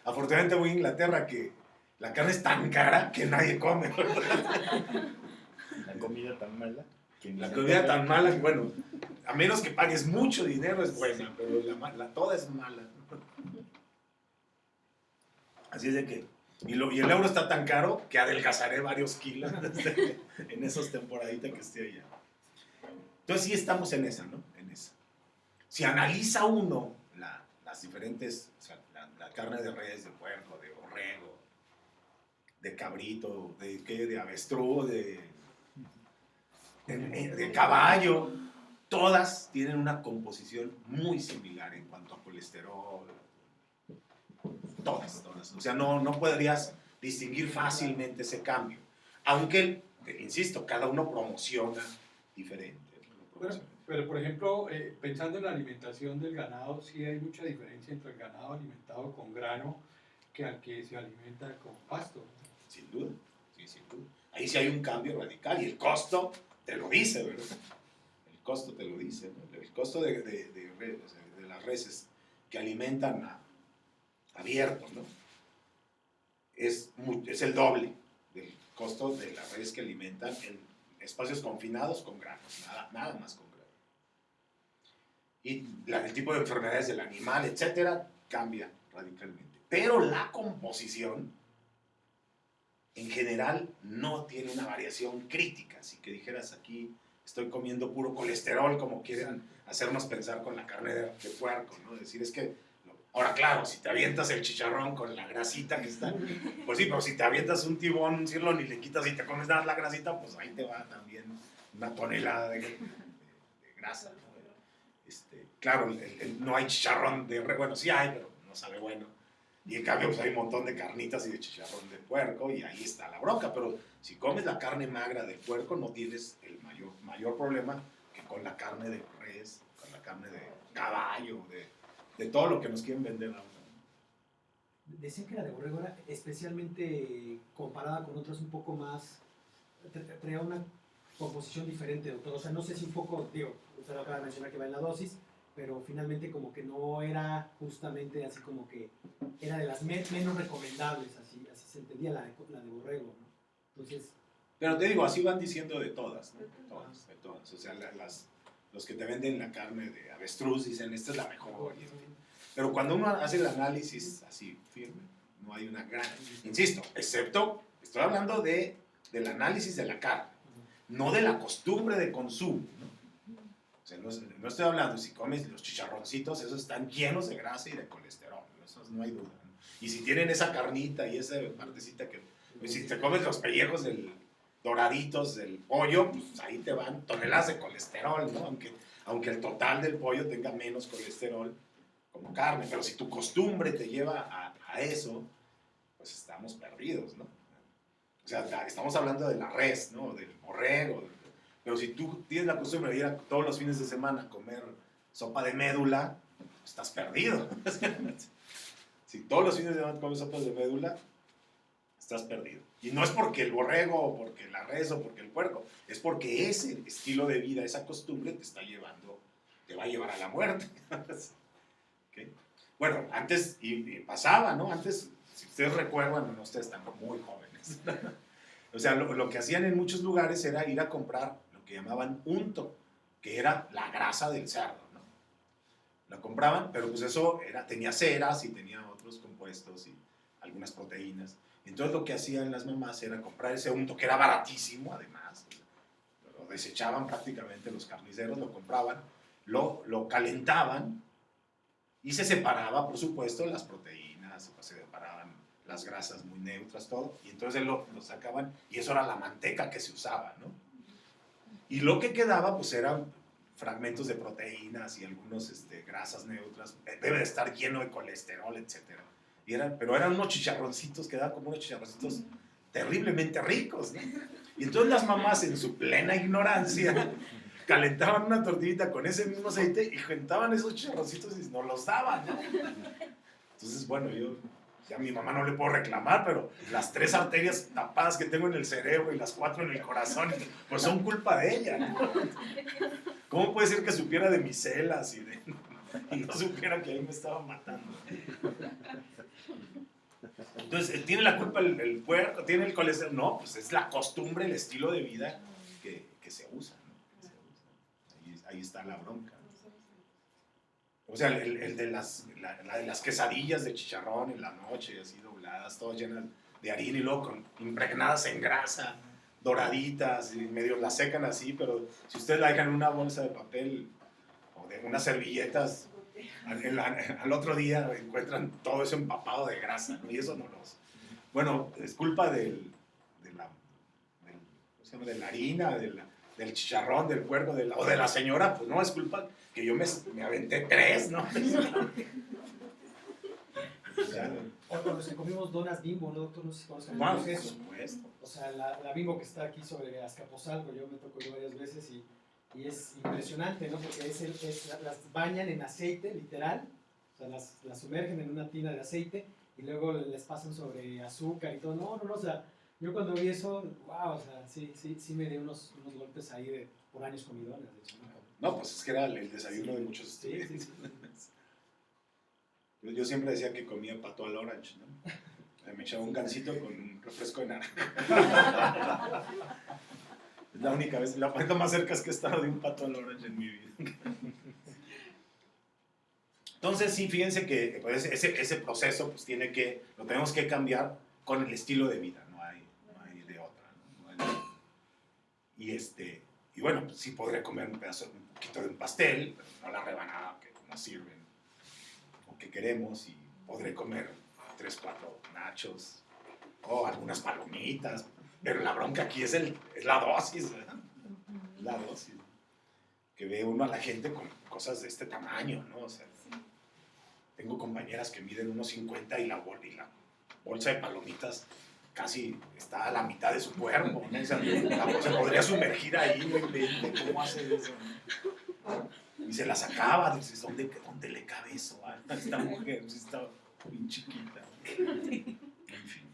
Afortunadamente voy a Inglaterra, que la carne es tan cara que nadie come. La comida tan mala. Que La comida tan mala que, bueno, a menos que pagues mucho dinero es buena, pero toda es mala. Así es de que, y el euro está tan caro que adelgazaré varios kilos en esas temporaditas que esté allá. Entonces sí estamos en esa, ¿no? En esa. Si analiza uno las diferentes, o sea, la carne de res, de puerco, de borrego, de cabrito, de avestruz, de caballo, todas tienen una composición muy similar en cuanto a colesterol. Todas. O sea, no podrías distinguir fácilmente ese cambio. Aunque, insisto, cada uno promociona diferente. Pero, por ejemplo, pensando en la alimentación del ganado, sí hay mucha diferencia entre el ganado alimentado con grano que al que se alimenta con pasto. Sin duda, sí, sin duda. Ahí sí hay un cambio radical y el costo te lo dice, ¿verdad? El costo te lo dice, ¿no? El costo de las reses que alimentan abiertos, ¿no? Es el doble del costo de las reses que alimentan en espacios confinados con granos, nada más con granos. Y el tipo de enfermedades del animal, etcétera, cambia radicalmente. Pero la composición, en general, no tiene una variación crítica. Así que dijeras aquí, estoy comiendo puro colesterol, como quieren hacernos pensar con la carne de puerco, ¿no? Decir, es que, ahora claro, si te avientas el chicharrón con la grasita que está, pues sí, pero si te avientas un tibón, un cirlón y le quitas y te comes nada más la grasita, pues ahí te va también una tonelada de grasa, ¿no? Claro, no hay chicharrón de bueno, sí hay, pero no sabe bueno. Y en cambio, pues hay un montón de carnitas y de chicharrón de puerco y ahí está la bronca. Pero si comes la carne magra del puerco, no tienes el mayor problema que con la carne de res, con la carne de caballo, de todo lo que nos quieren vender ahora. Decían que la de borrego era especialmente comparada con otras un poco más, traía una composición diferente, doctor. O sea, no sé si un poco, digo, usted acaba de mencionar que va en la dosis, pero finalmente como que no era justamente así como que era de las menos recomendables, así se entendía la de borrego, ¿no? Entonces... Pero te digo, así van diciendo de todas, ¿no? De todas. O sea, los que te venden la carne de avestruz dicen, esta es la mejor. Pero cuando uno hace el análisis así firme, no hay una gran... Insisto, excepto, estoy hablando del análisis de la carne, no de la costumbre de consumo, ¿no? O sea, no estoy hablando, si comes los chicharroncitos, esos están llenos de grasa y de colesterol, eso no hay duda, ¿no? Y si tienen esa carnita y esa partecita que... Pues, si te comes los pellejos doraditos del pollo, pues ahí te van toneladas de colesterol, ¿no? Aunque el total del pollo tenga menos colesterol como carne, pero si tu costumbre te lleva a eso, pues estamos perdidos, ¿no? O sea, estamos hablando de la res, ¿no? Del borrego, pero si tú tienes la costumbre de ir todos los fines de semana a comer sopa de médula, estás perdido. Si todos los fines de semana comes sopa de médula, estás perdido. Y no es porque el borrego, o porque la res, o porque el puerco, es porque ese estilo de vida, esa costumbre te va a llevar a la muerte. ¿Okay? Bueno, antes, y pasaba, ¿no? Antes, si ustedes recuerdan, no, ustedes están muy jóvenes. O sea, lo que hacían en muchos lugares era ir a comprar lo que llamaban unto, que era la grasa del cerdo, ¿no? La compraban, pero pues eso tenía ceras y tenía otros compuestos y algunas proteínas. Entonces lo que hacían las mamás era comprar ese unto, que era baratísimo además, lo desechaban prácticamente los carniceros, lo compraban, lo calentaban y se separaba, por supuesto, las proteínas, se separaban las grasas muy neutras, todo, y entonces lo sacaban y eso era la manteca que se usaba, ¿no? Y lo que quedaba pues eran fragmentos de proteínas y algunos grasas neutras, debe de estar lleno de colesterol, etcétera. Pero eran unos chicharroncitos, quedaban como unos chicharroncitos terriblemente ricos, ¿no? Y entonces las mamás, en su plena ignorancia, calentaban una tortillita con ese mismo aceite y juntaban esos chicharroncitos y nos los daban, ¿no? Entonces, bueno, yo ya a mi mamá no le puedo reclamar, pero las 3 arterias tapadas que tengo en el cerebro y las 4 en el corazón, pues son culpa de ella, ¿no? ¿Cómo puede ser que supiera de mis celas y no supiera que ahí me estaba matando? Entonces, ¿tiene la culpa el puerco? ¿Tiene el colesterol? No, pues es la costumbre, el estilo de vida que se usa, ¿no? Ahí está la bronca. O sea, el de la de las quesadillas de chicharrón en la noche, así dobladas, todas llenas de harina y luego impregnadas en grasa, doraditas, y medio las secan así, pero si ustedes la dejan en una bolsa de papel o de unas servilletas, al otro día encuentran todo eso empapado de grasa, ¿no? Y eso no los... Bueno, es culpa de la harina, del chicharrón, del puerco, o de la señora, pues no, es culpa que yo me aventé 3, ¿no? O los que comimos donas Bimbo, ¿no, doctor? No sé si conozcan Bueno, el por proceso. supuesto. O sea, la Bimbo que está aquí sobre Azcapotzalco, yo me tocó ir varias veces y es impresionante, ¿no? Porque las bañan en aceite, literal, o sea, las sumergen en una tina de aceite y luego les pasan sobre azúcar y todo. No, o sea, yo cuando vi eso, wow, o sea, sí me dio unos golpes ahí por años comidones, de hecho. No, pues es que era el desayuno de muchos estudiantes. Yo siempre decía que comía pato al orange, ¿no? Me echaba un gansito con un refresco de naranja. Es la única vez, la parte más cerca es que he estado de un pato al orange en mi vida. Entonces, sí, fíjense que pues, ese proceso pues, lo tenemos que cambiar con el estilo de vida, no hay de otra. ¿No? Y bueno, pues, sí podré comer un poquito de un pastel, pero no la rebanada que nos sirven o que queremos, y podré comer 3, 4 nachos o algunas palomitas, pero la bronca aquí es la dosis, ¿verdad? La dosis. Que ve uno a la gente con cosas de este tamaño, ¿no? O sea, tengo compañeras que miden 1.50 y la bolsa de palomitas casi está a la mitad de su cuerpo, ¿no? O sea, se podría sumergir ahí, no invente cómo hace eso, ¿no? Y se las acaba, dices, ¿dónde le cabe eso a esta mujer? Está bien chiquita. En fin.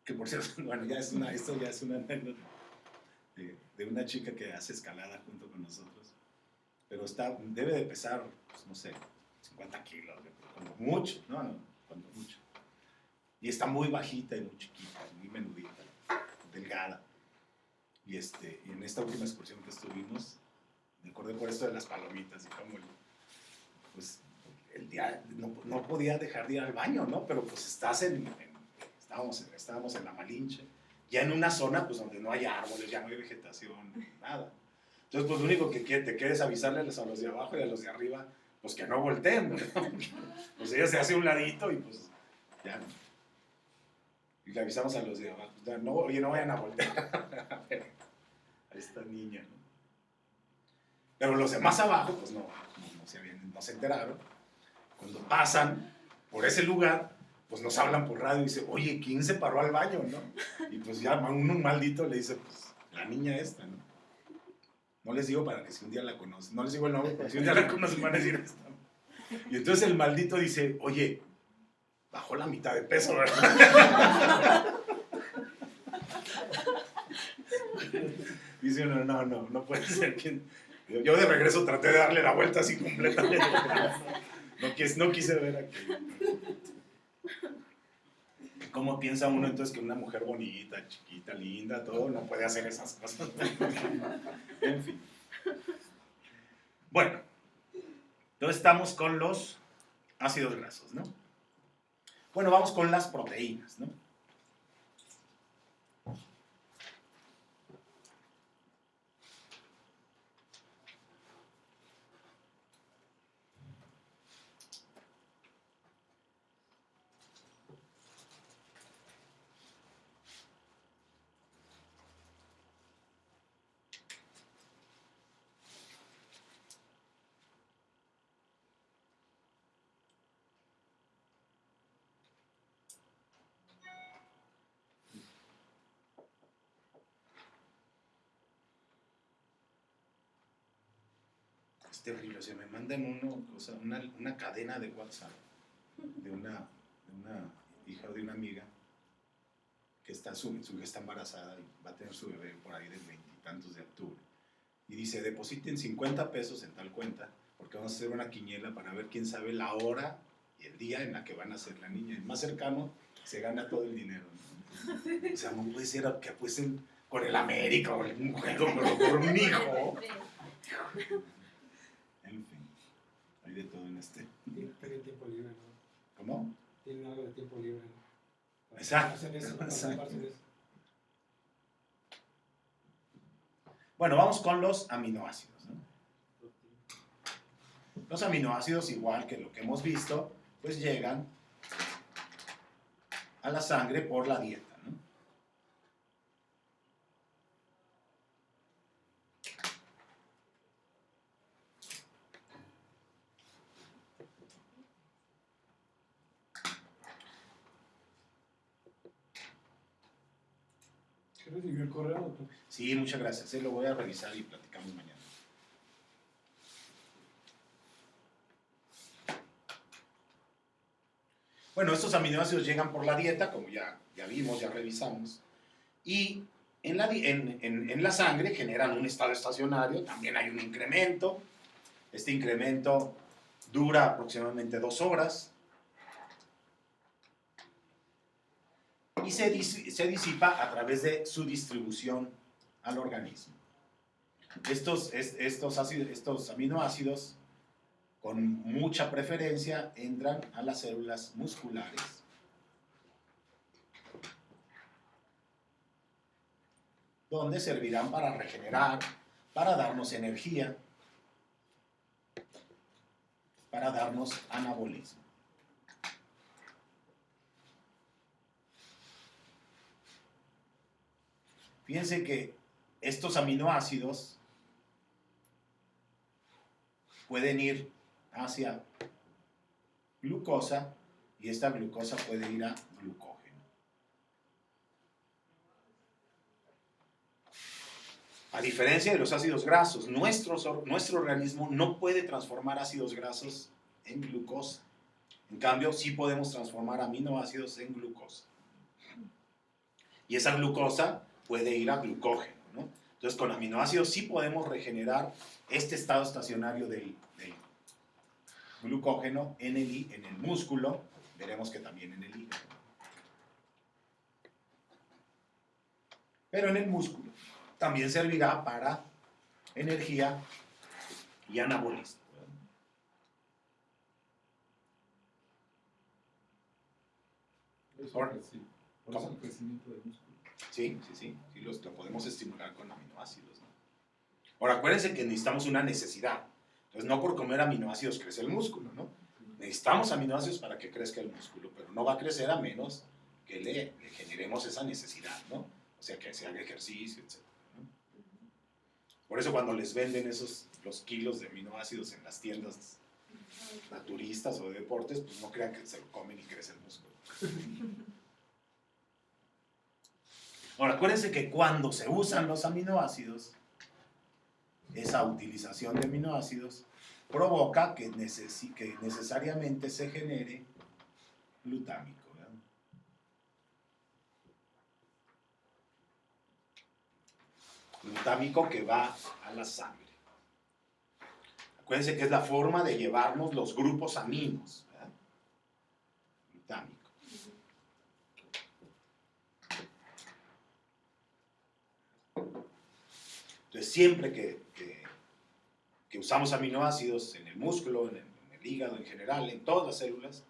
Que por cierto, bueno, esto ya es una anécdota de una chica que hace escalada junto con nosotros. Pero debe de pesar, pues, no sé, 50 kilos, cuando mucho, cuando mucho. Y está muy bajita y muy chiquita, muy menudita, delgada. Y en esta última excursión que estuvimos, me acordé por esto de las palomitas y cómo pues el día no podía dejar de ir al baño, ¿no? Pero pues estábamos en la Malinche, ya en una zona pues donde no hay árboles, ya no hay vegetación, nada. Entonces pues lo único que te queda es avisarles a los de abajo y a los de arriba, pues que no volteen, ¿no? Pues ella se hace un ladito y pues ya, ¿no? Y le avisamos a los de abajo, oye, no vayan a voltear a esta niña, ¿no? Pero los de más abajo, pues no se enteraron. Cuando pasan por ese lugar, pues nos hablan por radio y dicen, oye, ¿quién se paró al baño, no? Y pues ya un maldito le dice, pues la niña esta, ¿no? No les digo para que si un día la conocen, no les digo el nombre, porque si un día la conocen van a decir esta. Y entonces el maldito dice, oye, bajó la mitad de peso, ¿verdad? Dice, no puede ser. Yo de regreso traté de darle la vuelta así completamente. No quise ver aquello. ¿Cómo piensa uno entonces que una mujer bonita, chiquita, linda, todo, no puede hacer esas cosas? En fin. Bueno, entonces estamos con los ácidos grasos, ¿no? Bueno, vamos con las proteínas, ¿no? Es terrible, o sea, me mandan una cadena de WhatsApp de una hija de una amiga que su hija está embarazada y va a tener su bebé por ahí del 20 y tantos de octubre. Y dice, depositen 50 pesos en tal cuenta, porque vamos a hacer una quiniela para ver quién sabe la hora y el día en la que van a ser la niña. El más cercano se gana todo el dinero, ¿no? O sea, no puede ser que apuesten con el América o algún juego, pero por un hijo. En fin, hay de todo en este. Tienen tiempo libre, ¿no? ¿Cómo? Tienen algo de tiempo libre, ¿no? Para Exacto. hacer eso, para Exacto. ocuparse de eso. Bueno, vamos con los aminoácidos, ¿no? Los aminoácidos, igual que lo que hemos visto, pues llegan a la sangre por la dieta, ¿no? ¿Qué recibió el correo, doctor? Sí, muchas gracias. Lo voy a revisar y platicamos mañana. Bueno, estos aminoácidos llegan por la dieta, como ya vimos, ya revisamos, y en la sangre generan un estado estacionario, también hay un incremento. Este incremento dura aproximadamente 2 horas y se disipa a través de su distribución al organismo. Estos aminoácidos, con mucha preferencia, entran a las células musculares, donde servirán para regenerar, para darnos energía, para darnos anabolismo. Fíjense que estos aminoácidos pueden ir hacia glucosa y esta glucosa puede ir a glucógeno. A diferencia de los ácidos grasos, nuestro organismo no puede transformar ácidos grasos en glucosa. En cambio, sí podemos transformar aminoácidos en glucosa. Y esa glucosa puede ir a glucógeno, ¿no? Entonces, con aminoácidos sí podemos regenerar este estado estacionario del glucógeno en el músculo, veremos que también en el hígado. Pero en el músculo también servirá para energía y anabolismo. Por eso el crecimiento del músculo. Sí, lo podemos estimular con aminoácidos, ¿no? Ahora, acuérdense que necesitamos una necesidad. Entonces, no por comer aminoácidos crece el músculo, ¿no? Necesitamos aminoácidos para que crezca el músculo, pero no va a crecer a menos que le generemos esa necesidad, ¿no? O sea, que se haga ejercicio, etc., ¿no? Por eso cuando les venden los kilos de aminoácidos en las tiendas naturistas o de deportes, pues no crean que se lo comen y crece el músculo. Ahora, acuérdense que cuando se usan los aminoácidos, esa utilización de aminoácidos provoca que necesariamente se genere glutámico, ¿verdad? Glutámico que va a la sangre. Acuérdense que es la forma de llevarnos los grupos aminos, ¿verdad? Glutámico. Entonces, siempre que usamos aminoácidos en el músculo, en el hígado en general, en todas las células,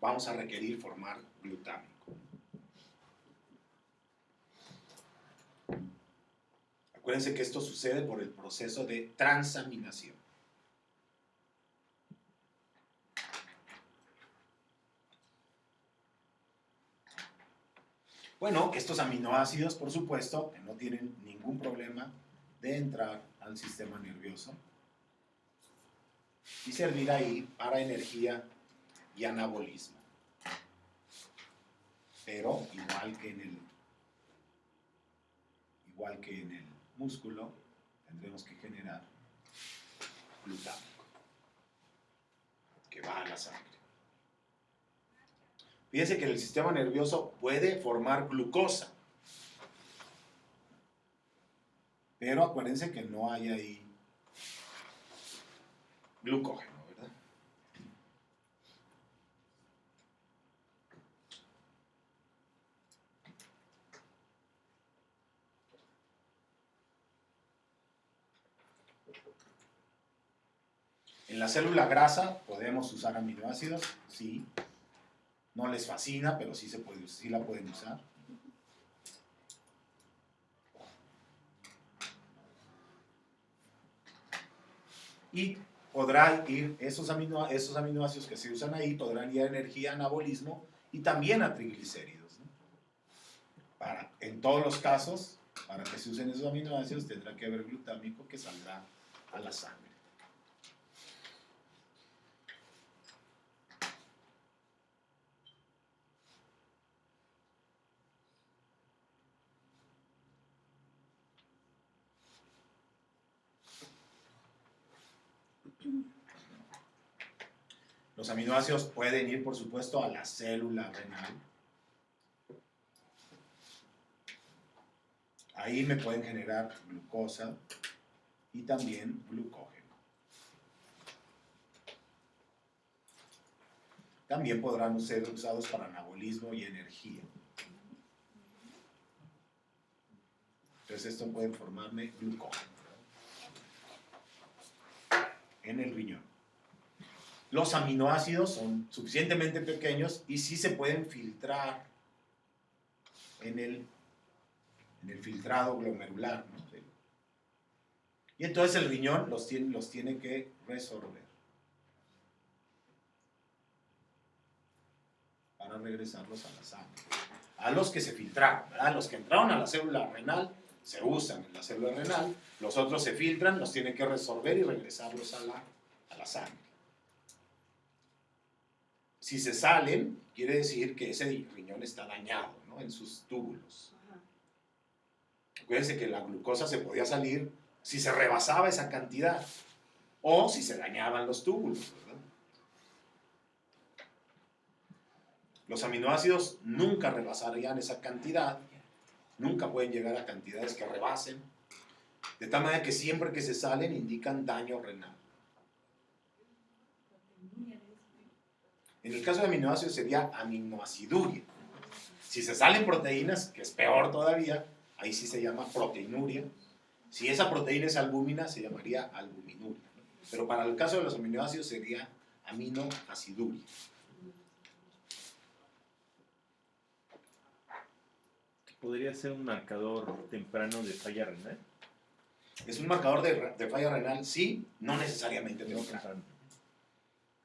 vamos a requerir formar glutámico. Acuérdense que esto sucede por el proceso de transaminación. Bueno, estos aminoácidos, por supuesto, no tienen ningún problema de entrar al sistema nervioso y servir ahí para energía y anabolismo. Pero igual que en el músculo, tendremos que generar glutámico, que va a la sangre. Fíjense que el sistema nervioso puede formar glucosa. Pero acuérdense que no hay ahí glucógeno, ¿verdad? En la célula grasa podemos usar aminoácidos, sí. No les fascina, pero sí, sí la pueden usar. Y podrán ir, esos aminoácidos que se usan ahí, podrán ir a energía, anabolismo y también a triglicéridos, ¿no? En todos los casos, para que se usen esos aminoácidos, tendrá que haber glutámico que saldrá a la sangre. Los aminoácidos pueden ir, por supuesto, a la célula renal. Ahí me pueden generar glucosa y también glucógeno. También podrán ser usados para anabolismo y energía. Entonces esto puede formarme glucógeno en el riñón. Los aminoácidos son suficientemente pequeños y sí se pueden filtrar en el filtrado glomerular, ¿no? Sí. Y entonces el riñón los tiene que resorber para regresarlos a la sangre. A los que se filtraron, ¿verdad? Los que entraron a la célula renal se usan en la célula renal, los otros se filtran, los tiene que resorber y regresarlos a la sangre. Si se salen, quiere decir que ese riñón está dañado, ¿no? En sus túbulos. Acuérdense que la glucosa se podía salir si se rebasaba esa cantidad o si se dañaban los túbulos, ¿verdad? Los aminoácidos nunca rebasarían esa cantidad, nunca pueden llegar a cantidades que rebasen, de tal manera que siempre que se salen indican daño renal. En el caso de aminoácidos sería aminoaciduria. Si se salen proteínas, que es peor todavía, ahí sí se llama proteinuria. Si esa proteína es albúmina, se llamaría albuminuria, ¿no? Pero para el caso de los aminoácidos sería aminoaciduria. ¿Podría ser un marcador temprano de falla renal? ¿Es un marcador de falla renal? Sí, no necesariamente temprano.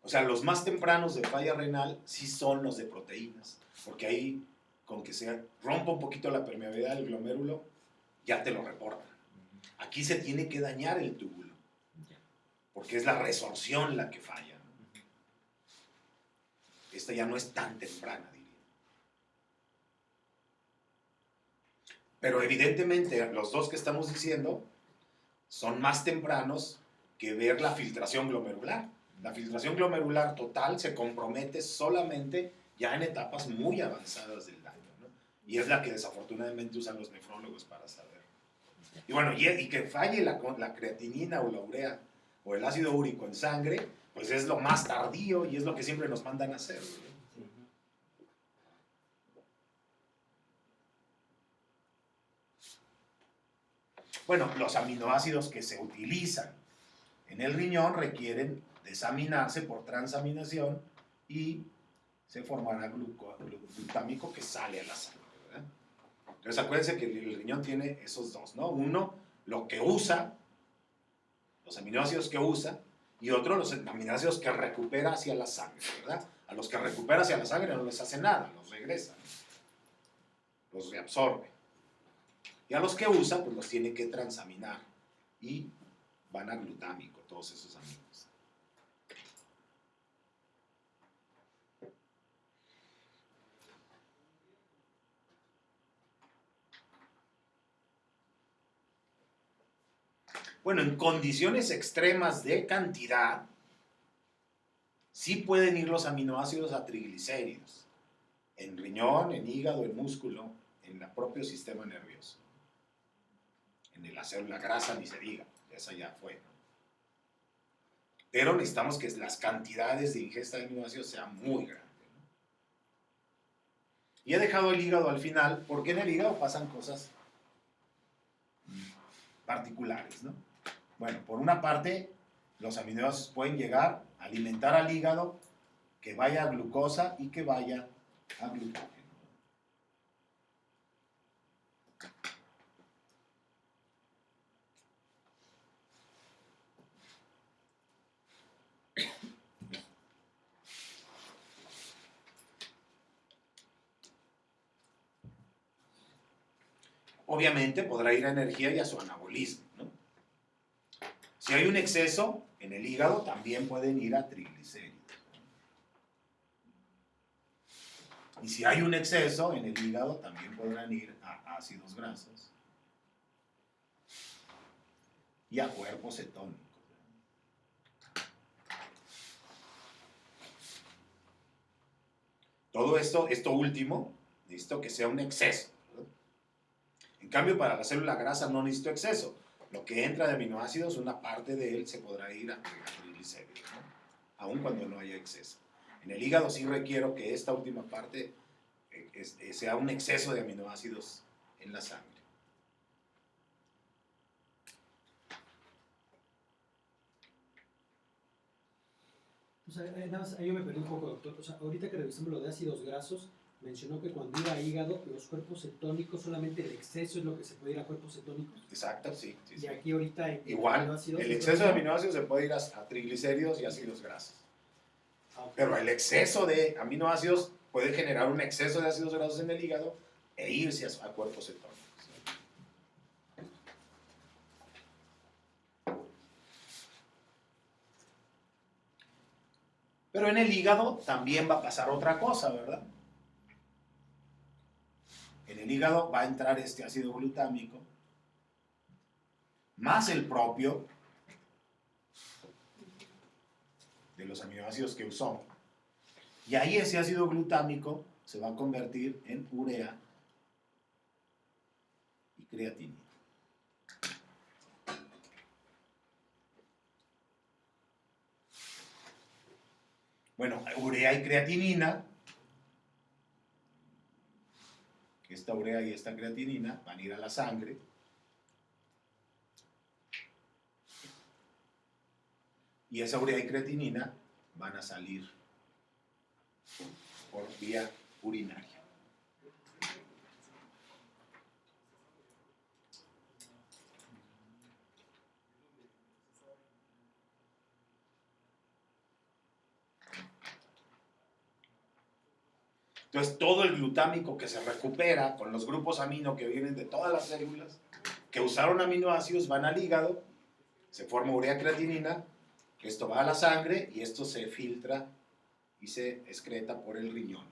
O sea, los más tempranos de falla renal sí son los de proteínas, porque ahí, con que se rompa un poquito la permeabilidad del glomérulo, ya te lo reportan. Aquí se tiene que dañar el túbulo, porque es la resorción la que falla. Esta ya no es tan temprana, diría. Pero evidentemente los dos que estamos diciendo son más tempranos que ver la filtración glomerular. La filtración glomerular total se compromete solamente ya en etapas muy avanzadas del daño, ¿no? Y es la que desafortunadamente usan los nefrólogos para saber. Y bueno, y que falle la creatinina o la urea o el ácido úrico en sangre, pues es lo más tardío y es lo que siempre nos mandan a hacer, ¿no? Bueno, los aminoácidos que se utilizan en el riñón requieren desaminarse por transaminación y se formará glutámico que sale a la sangre, ¿verdad? Entonces acuérdense que el riñón tiene esos dos, ¿no? Uno, lo que usa, los aminoácidos que usa, y otro, los aminoácidos que recupera hacia la sangre, ¿verdad? A los que recupera hacia la sangre no les hace nada, los regresa, los reabsorbe. Y a los que usa, pues los tiene que transaminar y van a glutámico, todos esos aminos. Bueno, en condiciones extremas de cantidad, sí pueden ir los aminoácidos a triglicéridos. en riñón, en hígado, en músculo, en el propio sistema nervioso. En la célula grasa ni se diga, esa ya fue, ¿no? Pero necesitamos que las cantidades de ingesta de aminoácidos sean muy grandes, ¿no? Y he dejado el hígado al final, porque en el hígado pasan cosas particulares, ¿no? Bueno, por una parte, los aminoácidos pueden llegar a alimentar al hígado, que vaya a glucosa y que vaya a glucógeno. Obviamente podrá ir a energía y a su anabolismo, ¿no? Si hay un exceso en el hígado, también pueden ir a triglicéridos. Y si hay un exceso en el hígado, también podrán ir a ácidos grasos y a cuerpos cetónicos. Todo esto último, necesito que sea un exceso, ¿no? En cambio, para la célula grasa no necesito exceso. Lo que entra de aminoácidos, una parte de él se podrá ir a triglicéridos, ¿no? Aun cuando no haya exceso. En el hígado sí requiero que esta última parte sea un exceso de aminoácidos en la sangre. O sea, nada más, ahí yo me perdí un poco, doctor. O sea, ahorita que revisamos lo de ácidos grasos, mencionó que cuando iba a hígado, los cuerpos cetónicos, solamente el exceso es lo que se puede ir a cuerpos cetónicos. Exacto, sí. Y Sí. aquí ahorita en Igual, aminoácidos, el exceso de aminoácidos se puede ir a triglicéridos y ácidos grasos. Pero el exceso de aminoácidos puede generar un exceso de ácidos grasos en el hígado e irse a cuerpos cetónicos. Pero en el hígado también va a pasar otra cosa, ¿verdad? En el hígado va a entrar este ácido glutámico, más el propio de los aminoácidos que usó. Y ahí ese ácido glutámico se va a convertir en urea y creatinina. Bueno, urea y creatinina, esta urea y esta creatinina van a ir a la sangre. Y esa urea y creatinina van a salir por vía urinaria. Entonces, todo el glutámico que se recupera con los grupos amino que vienen de todas las células que usaron aminoácidos van al hígado, se forma urea creatinina, esto va a la sangre y esto se filtra y se excreta por el riñón.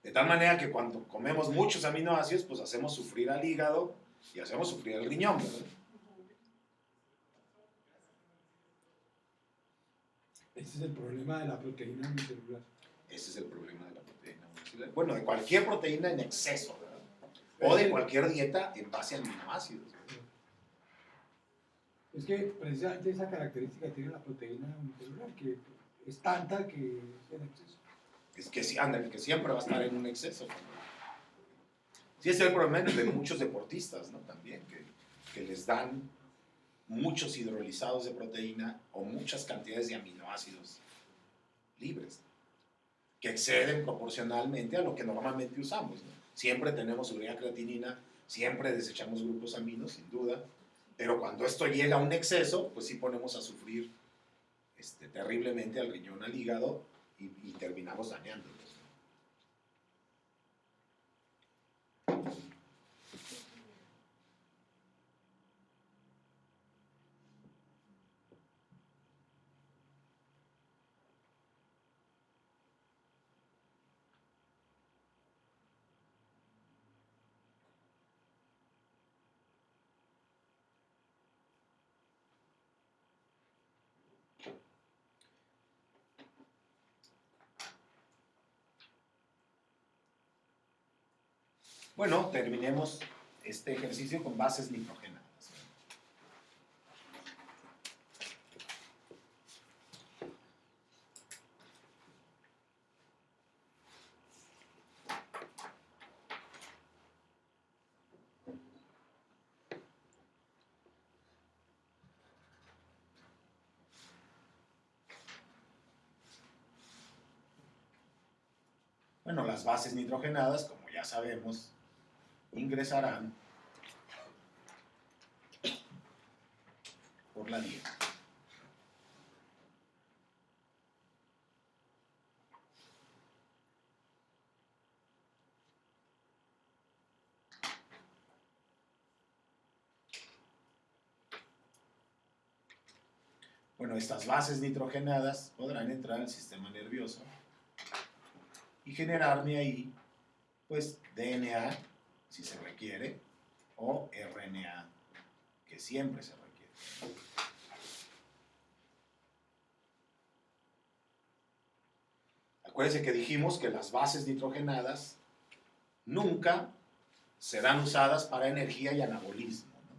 De tal manera que cuando comemos muchos aminoácidos, pues hacemos sufrir al hígado y hacemos sufrir al riñón, ¿verdad? Ese es el problema de la proteína unicelular. Ese es el problema de la proteína unicelular. Bueno, de cualquier proteína en exceso, ¿verdad? O de cualquier dieta en base a aminoácidos. Es que precisamente esa característica tiene la proteína unicelular, que es tanta que es en exceso. Es que, que siempre va a estar en un exceso. Sí, ese es el problema de muchos deportistas, ¿no? También, que les dan muchos hidrolizados de proteína o muchas cantidades de aminoácidos libres, que exceden proporcionalmente a lo que normalmente usamos, ¿no? Siempre tenemos urea creatinina, siempre desechamos grupos aminos, sin duda, pero cuando esto llega a un exceso, pues sí ponemos a sufrir terriblemente al riñón, al hígado, y terminamos dañándolos. Bueno, terminemos este ejercicio con bases nitrogenadas. Bueno, las bases nitrogenadas, como ya sabemos, ingresarán por la dieta. Bueno, estas bases nitrogenadas podrán entrar al sistema nervioso y generarme ahí, pues, DNA, si se requiere, o RNA, que siempre se requiere. Acuérdense que dijimos que las bases nitrogenadas nunca serán usadas para energía y anabolismo, ¿no?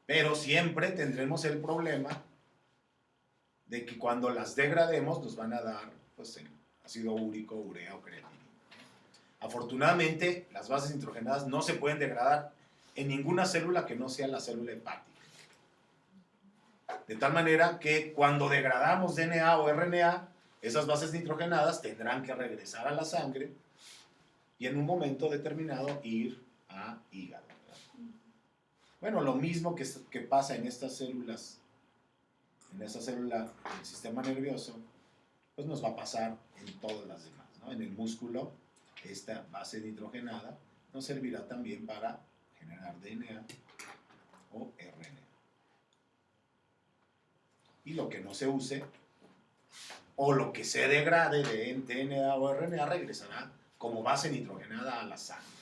Pero siempre tendremos el problema de que cuando las degrademos nos van a dar, pues, el ácido úrico, urea o creatinina. Afortunadamente, las bases nitrogenadas no se pueden degradar en ninguna célula que no sea la célula hepática. De tal manera que cuando degradamos DNA o RNA, esas bases nitrogenadas tendrán que regresar a la sangre y en un momento determinado ir a hígado. Bueno, lo mismo que pasa en estas células, en esa célula del sistema nervioso, pues nos va a pasar en todas las demás, ¿no? En el músculo, esta base nitrogenada nos servirá también para generar DNA o RNA. Y lo que no se use, o lo que se degrade de DNA o RNA, regresará como base nitrogenada a la sangre.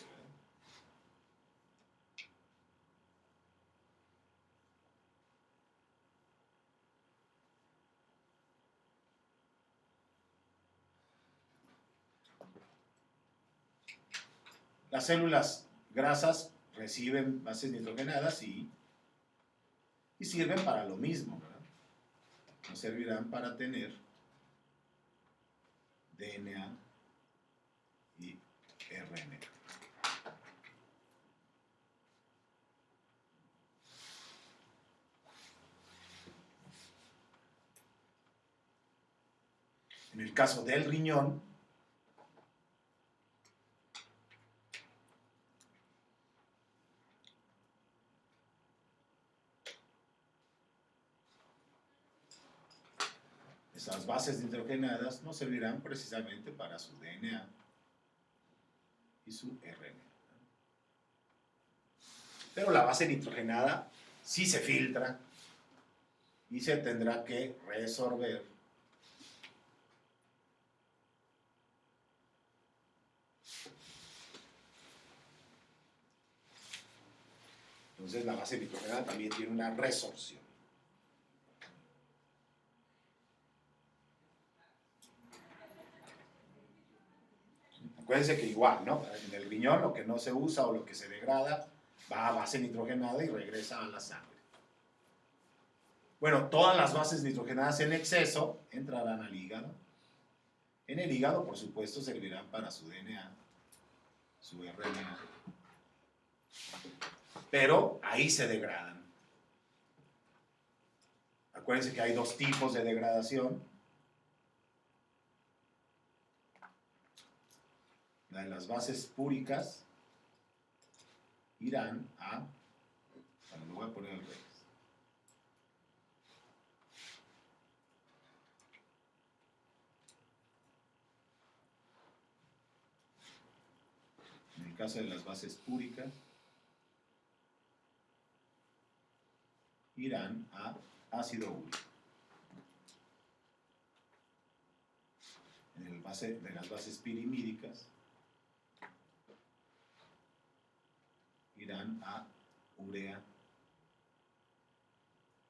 Las células grasas reciben bases nitrogenadas y sirven para lo mismo, ¿verdad? Nos servirán para tener DNA y RNA. En el caso del riñón, esas bases nitrogenadas nos servirán precisamente para su DNA y su RNA. Pero la base nitrogenada sí se filtra y se tendrá que resorber Entonces la base nitrogenada también tiene una resorción. Acuérdense que igual, ¿no? En el riñón lo que no se usa o lo que se degrada va a base nitrogenada y regresa a la sangre. Bueno, todas las bases nitrogenadas en exceso entrarán al hígado. En el hígado, por supuesto, servirán para su DNA, su RNA. Pero ahí se degradan. Acuérdense que hay dos tipos de degradación. La de las bases púricas irán a... Bueno, lo voy a poner al revés. En el caso de las bases púricas, irán a ácido úrico. En el base de las bases pirimídicas, irán a urea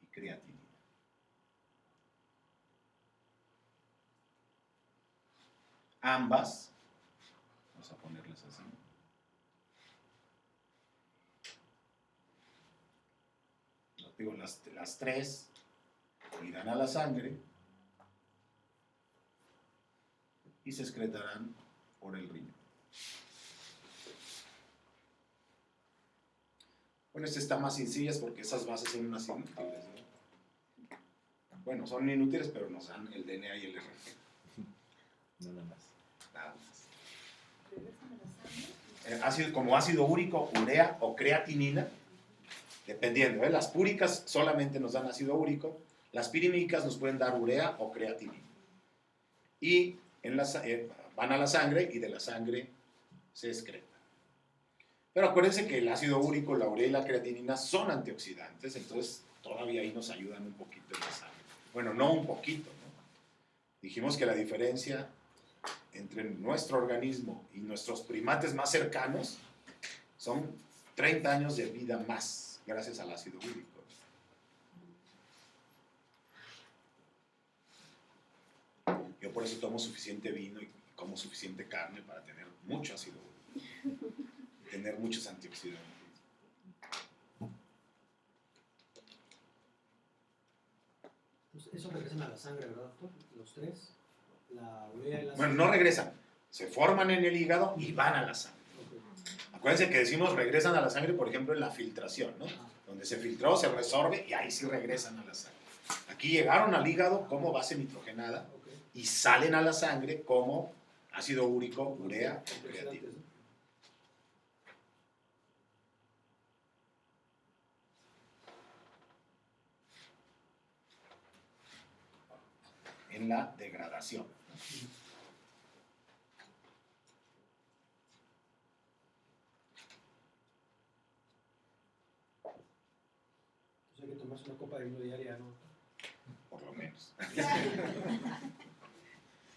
y creatinina. Ambas nos Vamos a ponerlas así. Digo, las 3 irán a la sangre y se excretarán por el riñón. Bueno, esta está más sencilla porque esas bases son unas inútiles, ¿no? Bueno, son inútiles, pero nos dan el DNA y el RG. Nada más. Nada más. Regresan a la sangre. Como ácido úrico, urea o creatinina, dependiendo, ¿eh? Las púricas solamente nos dan ácido úrico, las pirímicas nos pueden dar urea o creatinina. Y van a la sangre y de la sangre se excretan. Pero acuérdense que el ácido úrico, la urea y la creatinina son antioxidantes, entonces todavía ahí nos ayudan un poquito en la sangre. Bueno, no un poquito, ¿no? Dijimos que la diferencia entre nuestro organismo y nuestros primates más cercanos son 30 años de vida más, gracias al ácido úrico. Yo por eso tomo suficiente vino y como suficiente carne para tener mucho ácido úrico, tener muchos antioxidantes. Pues eso regresan a la sangre, ¿verdad, doctor? Los 3, la urea y la Bueno, no regresan, se forman en el hígado y van a la sangre. Acuérdense que decimos regresan a la sangre, por ejemplo, en la filtración, ¿no? Donde se filtró, se resorbe y ahí sí regresan a la sangre. Aquí llegaron al hígado como base nitrogenada y salen a la sangre como ácido úrico, urea o creatina. En la degradación. Entonces hay que tomarse una copa de vino diaria, ¿no? Por lo menos.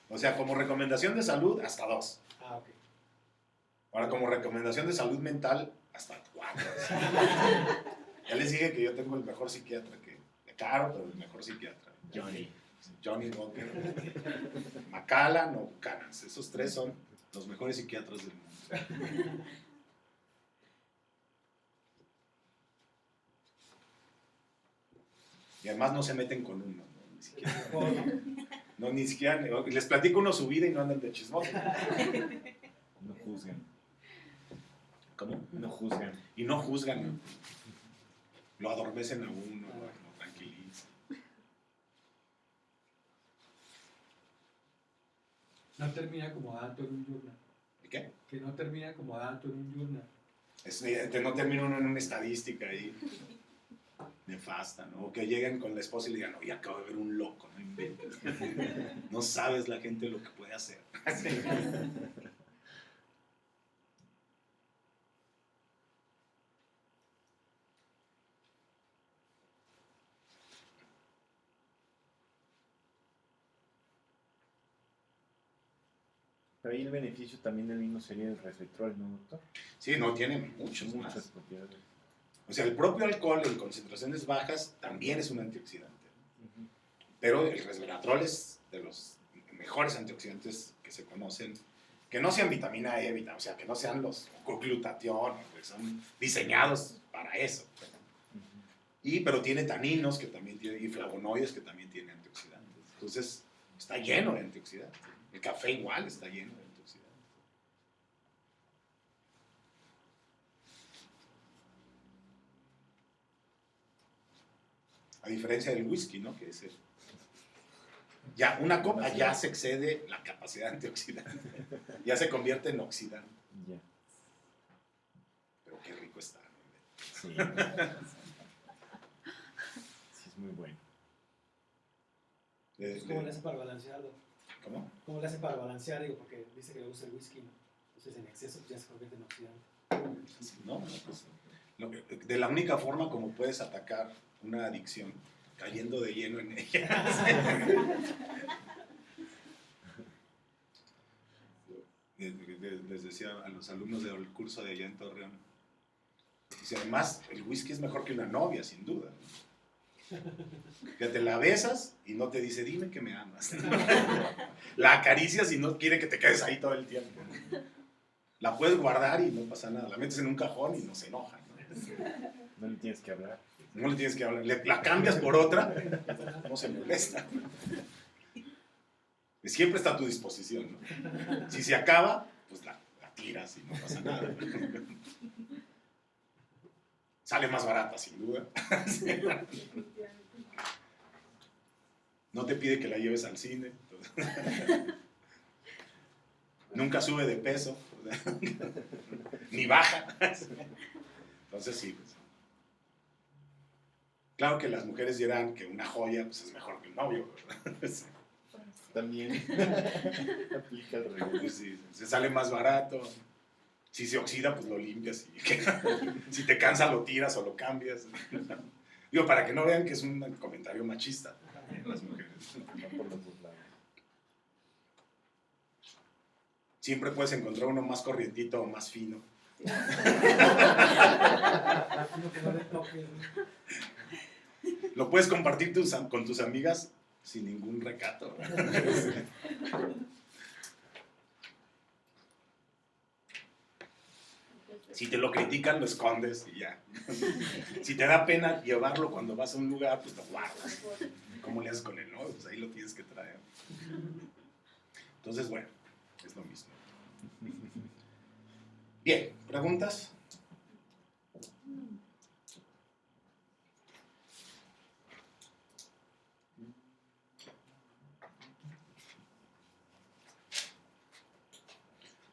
O sea, como recomendación de salud, hasta 2. Ah, ok. Ahora, como recomendación de salud mental, hasta 4. Ya les dije que yo tengo el mejor psiquiatra, de caro, pero el mejor psiquiatra. Johnny Walker, Macallan o Buchanan. Esos 3 son los mejores psiquiatras del mundo. Y además no se meten con uno, ¿no? Ni siquiera. No, ni siquiera. Les platico uno su vida y no andan de chismosos. No juzgan. ¿Cómo? No juzgan. Y no juzgan, ¿no? Lo adormecen a uno, lo tranquilizan. No termina como dato en un journal. ¿Qué? Que no termina como dato en un journal. No termina uno en una estadística ahí nefasta, ¿no? O que lleguen con la esposa y le digan, oye, acabo de ver un loco, no inventes. No sabes la gente lo que puede hacer. Pero ahí el beneficio también del vino sería el resveratrol, ¿no, doctor? Sí, no, tiene muchas Muchas más. propiedades. O sea, el propio alcohol en concentraciones bajas también es un antioxidante. Pero el resveratrol es de los mejores antioxidantes que se conocen, que no sean vitamina E, o sea, que no sean los glutatión, que son diseñados para eso. Pero tiene taninos que también tiene, y flavonoides que también tienen antioxidantes. Entonces, está lleno de antioxidantes. El café igual está lleno de antioxidantes. A diferencia del whisky, ¿no? Que es el... Ya, una copa ya se excede la capacidad antioxidante. Ya se convierte en oxidante. Ya. Pero qué rico está, ¿no? Sí. Sí, es muy bueno. ¿Cómo le hace para balancearlo? ¿Cómo? ¿Cómo le hace para balancear? Digo, porque dice que le gusta el whisky, ¿no? Entonces en exceso ya se convierte en oxidante. No, pues, de la única forma como puedes atacar una adicción, cayendo de lleno en ella. Les decía a los alumnos del curso de allá en Torreón, dice, además el whisky es mejor que una novia, sin duda. Que te la besas y no te dice, dime que me amas. La acaricias y no quiere que te quedes ahí todo el tiempo. La puedes guardar y no pasa nada. La metes en un cajón y no se enoja, ¿no? No le tienes que hablar. No le tienes que hablar. La cambias por otra, no se molesta. Y siempre está a tu disposición, ¿no? Si se acaba, pues la tiras y no pasa nada. Sale más barata, sin duda. No te pide que la lleves al cine. Nunca sube de peso. Ni baja. Entonces sí. Pues. Claro que las mujeres dirán que una joya pues, es mejor que un novio. ¿Verdad? También aplica el revés. Pues sí, se sale más barato. Si se oxida, pues lo limpias. Si te cansa, lo tiras o lo cambias. Digo, para que no vean que es un comentario machista en las mujeres. No por los dos lados. Siempre puedes encontrar uno más corrientito o más fino. Uno que no le toque. Lo puedes compartir con tus amigas sin ningún recato. Si te lo critican, lo escondes y ya. Si te da pena llevarlo cuando vas a un lugar, pues lo guardas. ¿Cómo le haces con el novio? Pues ahí lo tienes que traer. Entonces, bueno, es lo mismo. Bien, ¿preguntas?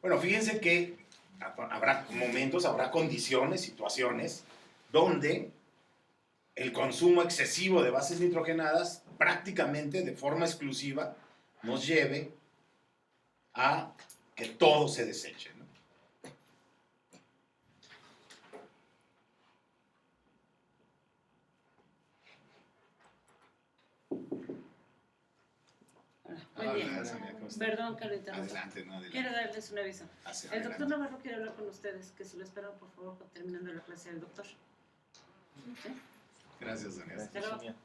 Bueno, fíjense que habrá momentos, habrá condiciones, situaciones, donde el consumo excesivo de bases nitrogenadas prácticamente de forma exclusiva nos lleve a que todo se deseche, ¿no? Buen día. Hola, Sonia, ¿cómo está? Perdón que lo interrumpa. Adelante, no, adelante. Quiero darles un aviso. Hacia El doctor adelante. Navarro quiere hablar con ustedes, que si lo esperan, por favor, terminando la clase del doctor. ¿Sí? Gracias, Sonia. Gracias, Pero- Sonia.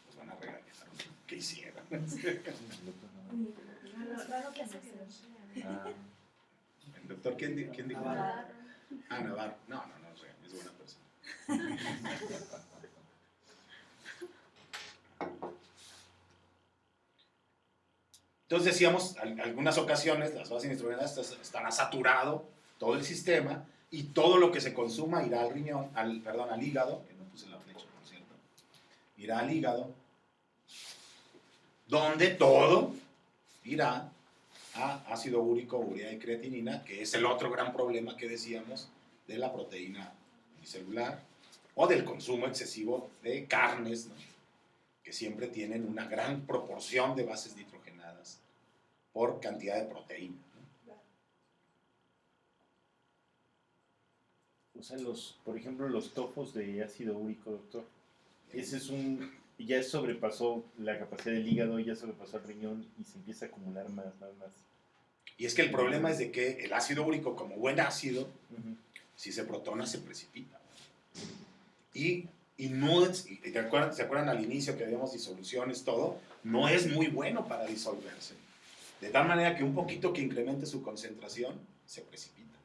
Nos van a regañar. ¿Qué hicieron? Ah, ¿El doctor quién dijo? Navarro. Ah, Navarro. No, es buena persona. Entonces decíamos, en algunas ocasiones las bases nitrogenadas están saturado todo el sistema y todo lo que se consuma irá al riñón, al hígado, que no puse la flecha, por cierto, irá al hígado, donde todo irá a ácido úrico, urea y creatinina, que es el otro gran problema que decíamos de la proteína unicelular o del consumo excesivo de carnes, ¿no? Que siempre tienen una gran proporción de bases nitrogenadas por cantidad de proteína, ¿no? o sea, por ejemplo, los topos de ácido úrico, doctor. Ese es ya sobrepasó la capacidad del hígado, ya sobrepasó el riñón y se empieza a acumular más. Y es que el problema es de que el ácido úrico, como buen ácido, Ujú. si se protona, se precipita. Y no es, ¿se acuerdan al inicio que habíamos disoluciones, todo? No es muy bueno para disolverse. De tal manera que un poquito que incremente su concentración, se precipita.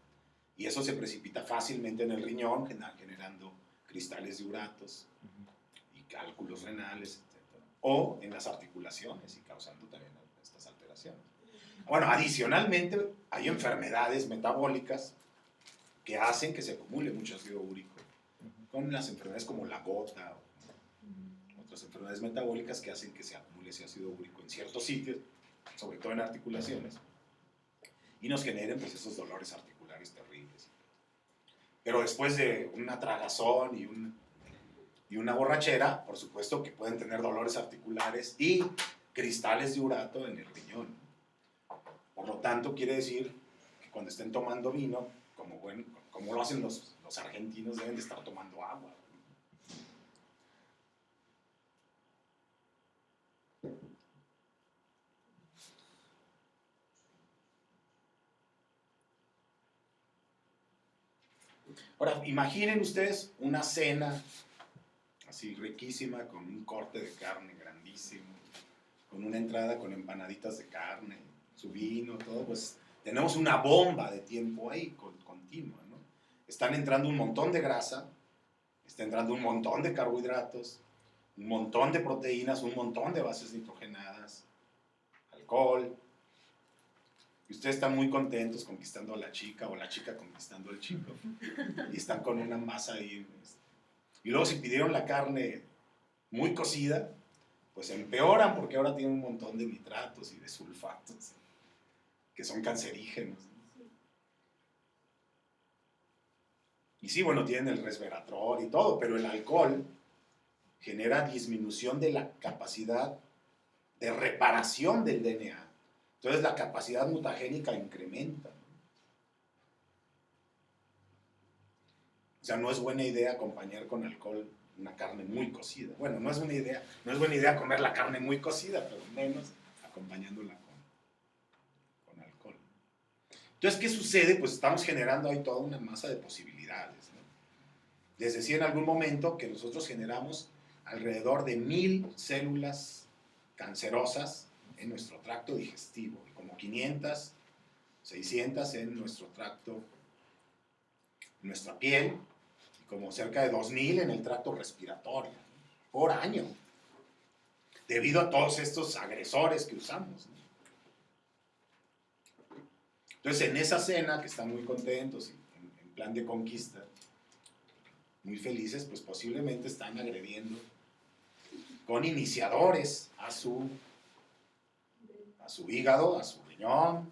Y eso se precipita fácilmente en el riñón, generando cristales de uratos y cálculos renales, etc. O en las articulaciones y causando también estas alteraciones. Bueno, adicionalmente hay enfermedades metabólicas que hacen que se acumule mucho ácido úrico, con las enfermedades como la gota o otras enfermedades metabólicas que hacen que se acumule ese ácido úrico en ciertos sitios, sobre todo en articulaciones, y nos generen pues esos dolores articulares terribles. Pero después de una tragazón y una borrachera, por supuesto que pueden tener dolores articulares y cristales de urato en el riñón. Por lo tanto, quiere decir que cuando estén tomando vino, como lo hacen los argentinos, deben de estar tomando agua. Ahora, imaginen ustedes una cena así riquísima, con un corte de carne grandísimo, con una entrada con empanaditas de carne, su vino, todo, pues tenemos una bomba de tiempo ahí continua, ¿no? Están entrando un montón de grasa, está entrando un montón de carbohidratos, un montón de proteínas, un montón de bases nitrogenadas, alcohol. Y ustedes están muy contentos conquistando a la chica o la chica conquistando al chico. Y están con una masa ahí. Y luego si pidieron la carne muy cocida, pues empeoran porque ahora tienen un montón de nitratos y de sulfatos que son cancerígenos. Y sí, bueno, tienen el resveratrol y todo, pero el alcohol genera disminución de la capacidad de reparación del DNA. Entonces la capacidad mutagénica incrementa. O sea, no es buena idea acompañar con alcohol una carne muy cocida. Bueno, no es buena idea comer la carne muy cocida, pero menos acompañándola con alcohol. Entonces, ¿qué sucede? Pues estamos generando ahí toda una masa de posibilidades, ¿no? Les decía en algún momento que nosotros generamos alrededor de 1000 células cancerosas en nuestro tracto digestivo, y como 500, 600 en nuestro tracto, en nuestra piel, y como cerca de 2000 en el tracto respiratorio, ¿no? Por año, debido a todos estos agresores que usamos, ¿no? Entonces, en esa cena, que están muy contentos, en plan de conquista, muy felices, pues posiblemente están agrediendo con iniciadores a su hígado, a su riñón,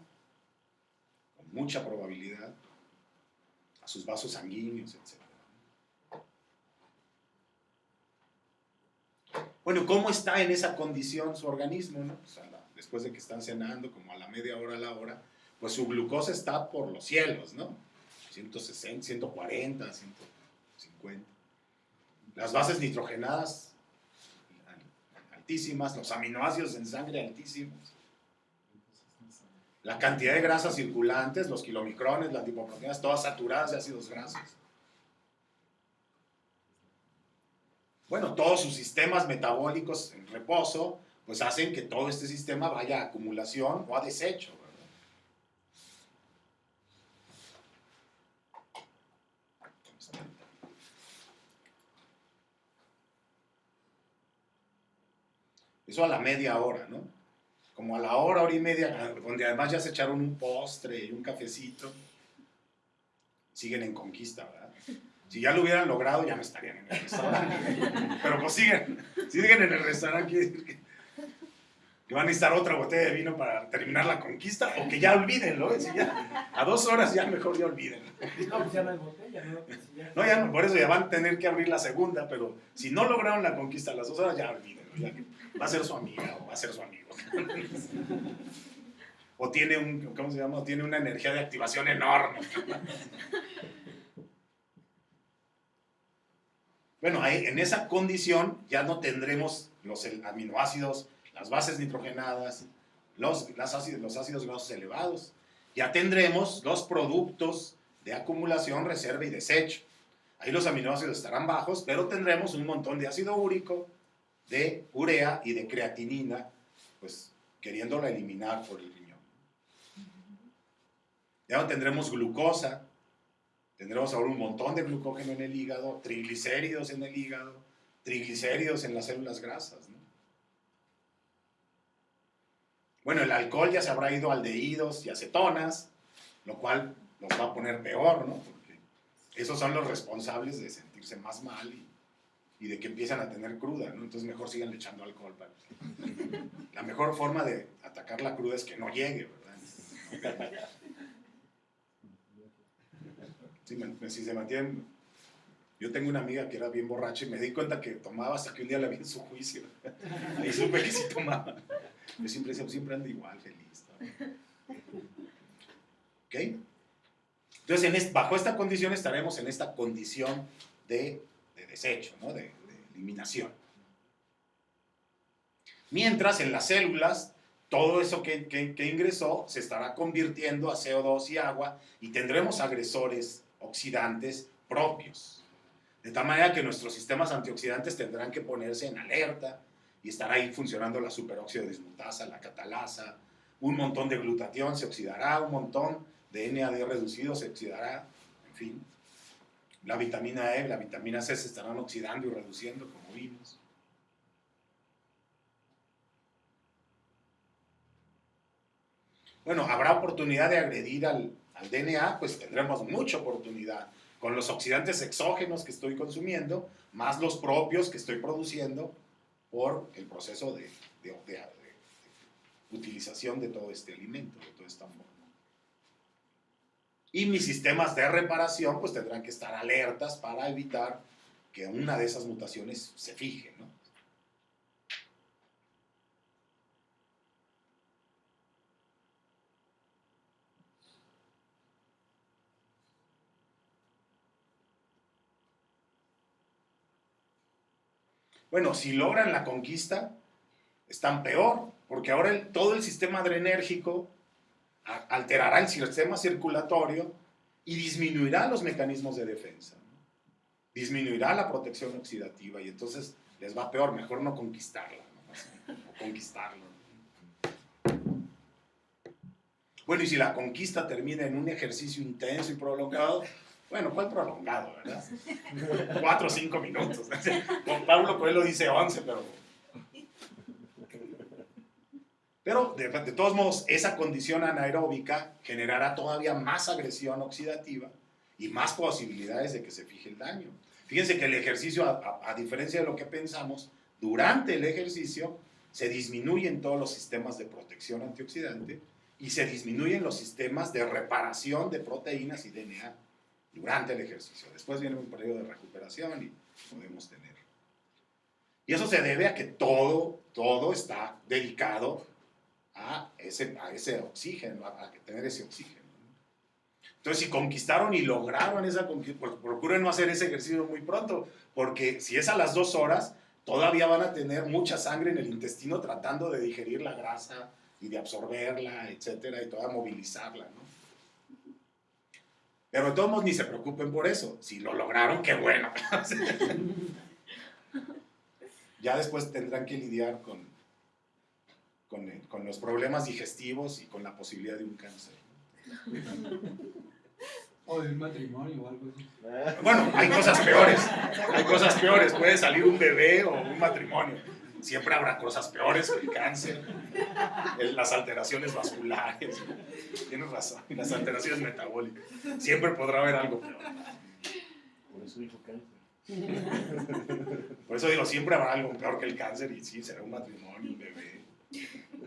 con mucha probabilidad, a sus vasos sanguíneos, etc. Bueno, ¿cómo está en esa condición su organismo, no? Pues después de que están cenando, como a la media hora, a la hora, pues su glucosa está por los cielos, ¿no? 160, 140, 150. Las bases nitrogenadas altísimas, los aminoácidos en sangre altísimos. La cantidad de grasas circulantes, los kilomicrones, las lipoproteínas, todas saturadas de ácidos grasos. Bueno, todos sus sistemas metabólicos en reposo, pues hacen que todo este sistema vaya a acumulación o a desecho, ¿verdad? Eso a la media hora, ¿no? Como a la hora y media, donde además ya se echaron un postre y un cafecito, siguen en conquista, ¿verdad? Si ya lo hubieran logrado, ya no estarían en el restaurante. Pero pues siguen en el restaurante, quiere decir que van a necesitar otra botella de vino para terminar la conquista, o que ya olvídenlo, ¿eh? Si ya, a 2 horas ya mejor ya olvídenlo. No, pues ya no hay botella, ¿no? Pues ya. No, ya no, por eso ya van a tener que abrir la segunda, pero si no lograron la conquista a las 2 horas, ya olvídenlo. Ya va a ser su amiga o va a ser su amigo. O tiene ¿cómo se llama? Tiene una energía de activación enorme. Bueno, ahí, en esa condición ya no tendremos los aminoácidos, las bases nitrogenadas, los ácidos grasos elevados. Ya tendremos los productos de acumulación, reserva y desecho. Ahí los aminoácidos estarán bajos, pero tendremos un montón de ácido úrico, de urea y de creatinina, pues queriéndola eliminar por el riñón. Ya no tendremos glucosa, tendremos ahora un montón de glucógeno en el hígado, triglicéridos en el hígado, triglicéridos en las células grasas, ¿no? Bueno, el alcohol ya se habrá ido a aldehídos y acetonas, lo cual nos va a poner peor, ¿no? Porque esos son los responsables de sentirse más mal y de que empiezan a tener cruda, ¿no? Entonces mejor sigan echando alcohol. La mejor forma de atacar la cruda es que no llegue, ¿verdad? Si se mantienen... Yo tengo una amiga que era bien borracha y me di cuenta que tomaba hasta que un día la vi en su juicio. Ahí supe que sí tomaba. Yo siempre decía, siempre ando igual, feliz, ¿no? ¿Ok? Entonces, bajo esta condición estaremos en esta condición de desecho, ¿no? de eliminación. Mientras en las células, todo eso que ingresó se estará convirtiendo a CO2 y agua y tendremos agresores oxidantes propios. De tal manera que nuestros sistemas antioxidantes tendrán que ponerse en alerta y estará ahí funcionando la superóxido dismutasa, la catalasa, un montón de glutatión se oxidará, un montón de NAD reducido se oxidará, en fin. La vitamina E, la vitamina C se estarán oxidando y reduciendo, como vimos. Bueno, habrá oportunidad de agredir al DNA, pues tendremos mucha oportunidad. Con los oxidantes exógenos que estoy consumiendo, más los propios que estoy produciendo por el proceso de utilización de todo este alimento, de toda esta forma. Y mis sistemas de reparación pues tendrán que estar alertas para evitar que una de esas mutaciones se fije, ¿no? Bueno, si logran la conquista, están peor, porque ahora todo el sistema adrenérgico alterará el sistema circulatorio y disminuirá los mecanismos de defensa, ¿no? Disminuirá la protección oxidativa y entonces les va peor, mejor no conquistarla, ¿no? O conquistarlo. Bueno, y si la conquista termina en un ejercicio intenso y prolongado, bueno, ¿cuál prolongado, verdad? 4 o 5 minutos. Con Pablo Coelho dice 11, pero de todos modos, esa condición anaeróbica generará todavía más agresión oxidativa y más posibilidades de que se fije el daño. Fíjense que el ejercicio, a diferencia de lo que pensamos, durante el ejercicio se disminuyen todos los sistemas de protección antioxidante y se disminuyen los sistemas de reparación de proteínas y DNA durante el ejercicio. Después viene un periodo de recuperación y podemos tener. Y eso se debe a que todo está dedicado a ese oxígeno, a tener ese oxígeno. Entonces, si conquistaron y lograron esa conquista, procuren no hacer ese ejercicio muy pronto, porque si es a las 2 horas, todavía van a tener mucha sangre en el intestino tratando de digerir la grasa y de absorberla, etcétera, y toda movilizarla, ¿no? Pero de todos modos ni se preocupen por eso. Si lo lograron, qué bueno. Ya después tendrán que lidiar con los problemas digestivos y con la posibilidad de un cáncer. O de un matrimonio o algo así. Bueno, hay cosas peores. Hay cosas peores. Puede salir un bebé o un matrimonio. Siempre habrá cosas peores que el cáncer, las alteraciones vasculares. Tienes razón. Y las alteraciones metabólicas. Siempre podrá haber algo peor. Por eso dijo cáncer. Por eso digo, siempre habrá algo peor que el cáncer. Y sí, será un matrimonio, un bebé,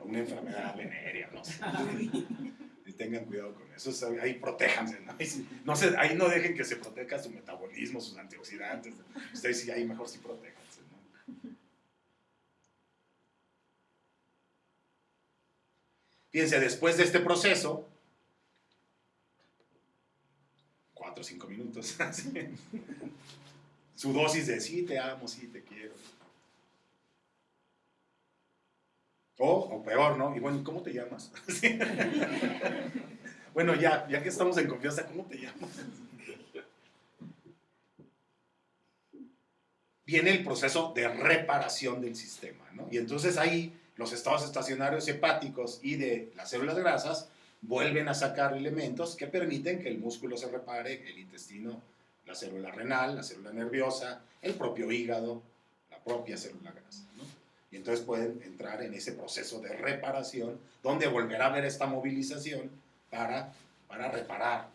una enfermedad venérea, no sé. Y tengan cuidado con eso. Ahí protéjanse, ¿no? Ahí no dejen que se proteja su metabolismo, sus antioxidantes. Ustedes sí, ahí mejor sí protéjanse, ¿no? Fíjense, después de este proceso, 4 o 5 minutos, su dosis de sí, te amo, sí, te quiero. O peor, ¿no? Y bueno, ¿cómo te llamas? Bueno, ya que estamos en confianza, ¿cómo te llamas? Viene el proceso de reparación del sistema, ¿no? Y entonces ahí los estados estacionarios hepáticos y de las células grasas vuelven a sacar elementos que permiten que el músculo se repare, el intestino, la célula renal, la célula nerviosa, el propio hígado, la propia célula grasa, ¿no? Y entonces pueden entrar en ese proceso de reparación donde volverá a haber esta movilización para reparar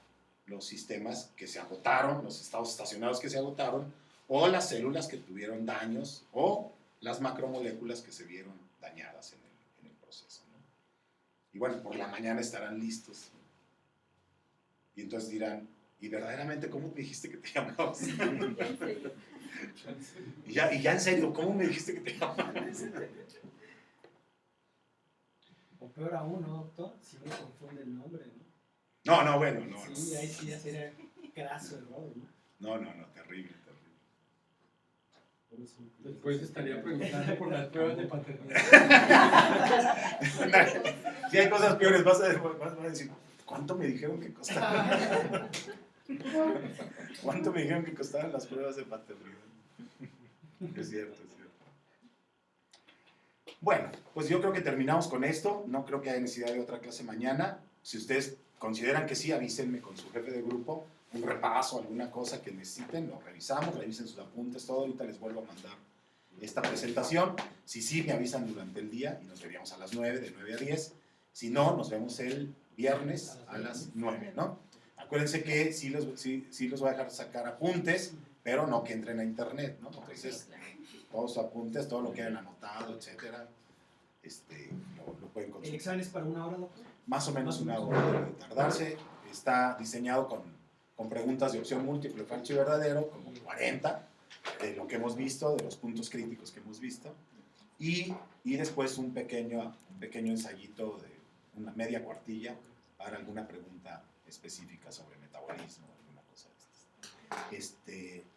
los sistemas que se agotaron, los estados estacionarios que se agotaron, o las células que tuvieron daños, o las macromoléculas que se vieron dañadas en el proceso, ¿no? Y bueno, por la mañana estarán listos. Y entonces dirán, ¿y verdaderamente cómo me dijiste que te llamabas? y ya en serio, ¿cómo me dijiste que te llamabas? O peor aún, ¿no, doctor? Si uno confunde el nombre, ¿no? No, bueno, no. Sí, ahí sí ya sería graso error, ¿no? No, terrible. Después estaría preguntando por las pruebas de paternidad. Si hay cosas peores, vas a decir, ¿cuánto me dijeron que costaban? ¿Cuánto me dijeron que costaban las pruebas de paternidad? Es cierto. Bueno, pues yo creo que terminamos con esto. No creo que haya necesidad de otra clase mañana. Si ustedes consideran que sí, avísenme con su jefe de grupo, un repaso, alguna cosa que necesiten, lo revisamos, revisen sus apuntes, todo. Ahorita les vuelvo a mandar esta presentación. Si sí, me avisan durante el día y nos veríamos a las 9, de 9 a 10. Si no, nos vemos el viernes a las 9, ¿no? Acuérdense que sí los voy a dejar sacar apuntes, pero no que entren a internet, ¿no? Entonces, todos sus apuntes, todo lo que hayan anotado, etcétera, lo pueden ¿El consultar. examen es para una hora, doctor? Más o menos una hora de tardarse. Está diseñado con preguntas de opción múltiple, falso y verdadero, como 40, de lo que hemos visto, de los puntos críticos que hemos visto. Y después un pequeño ensayito de una media cuartilla para alguna pregunta específica sobre metabolismo o alguna cosa de estas.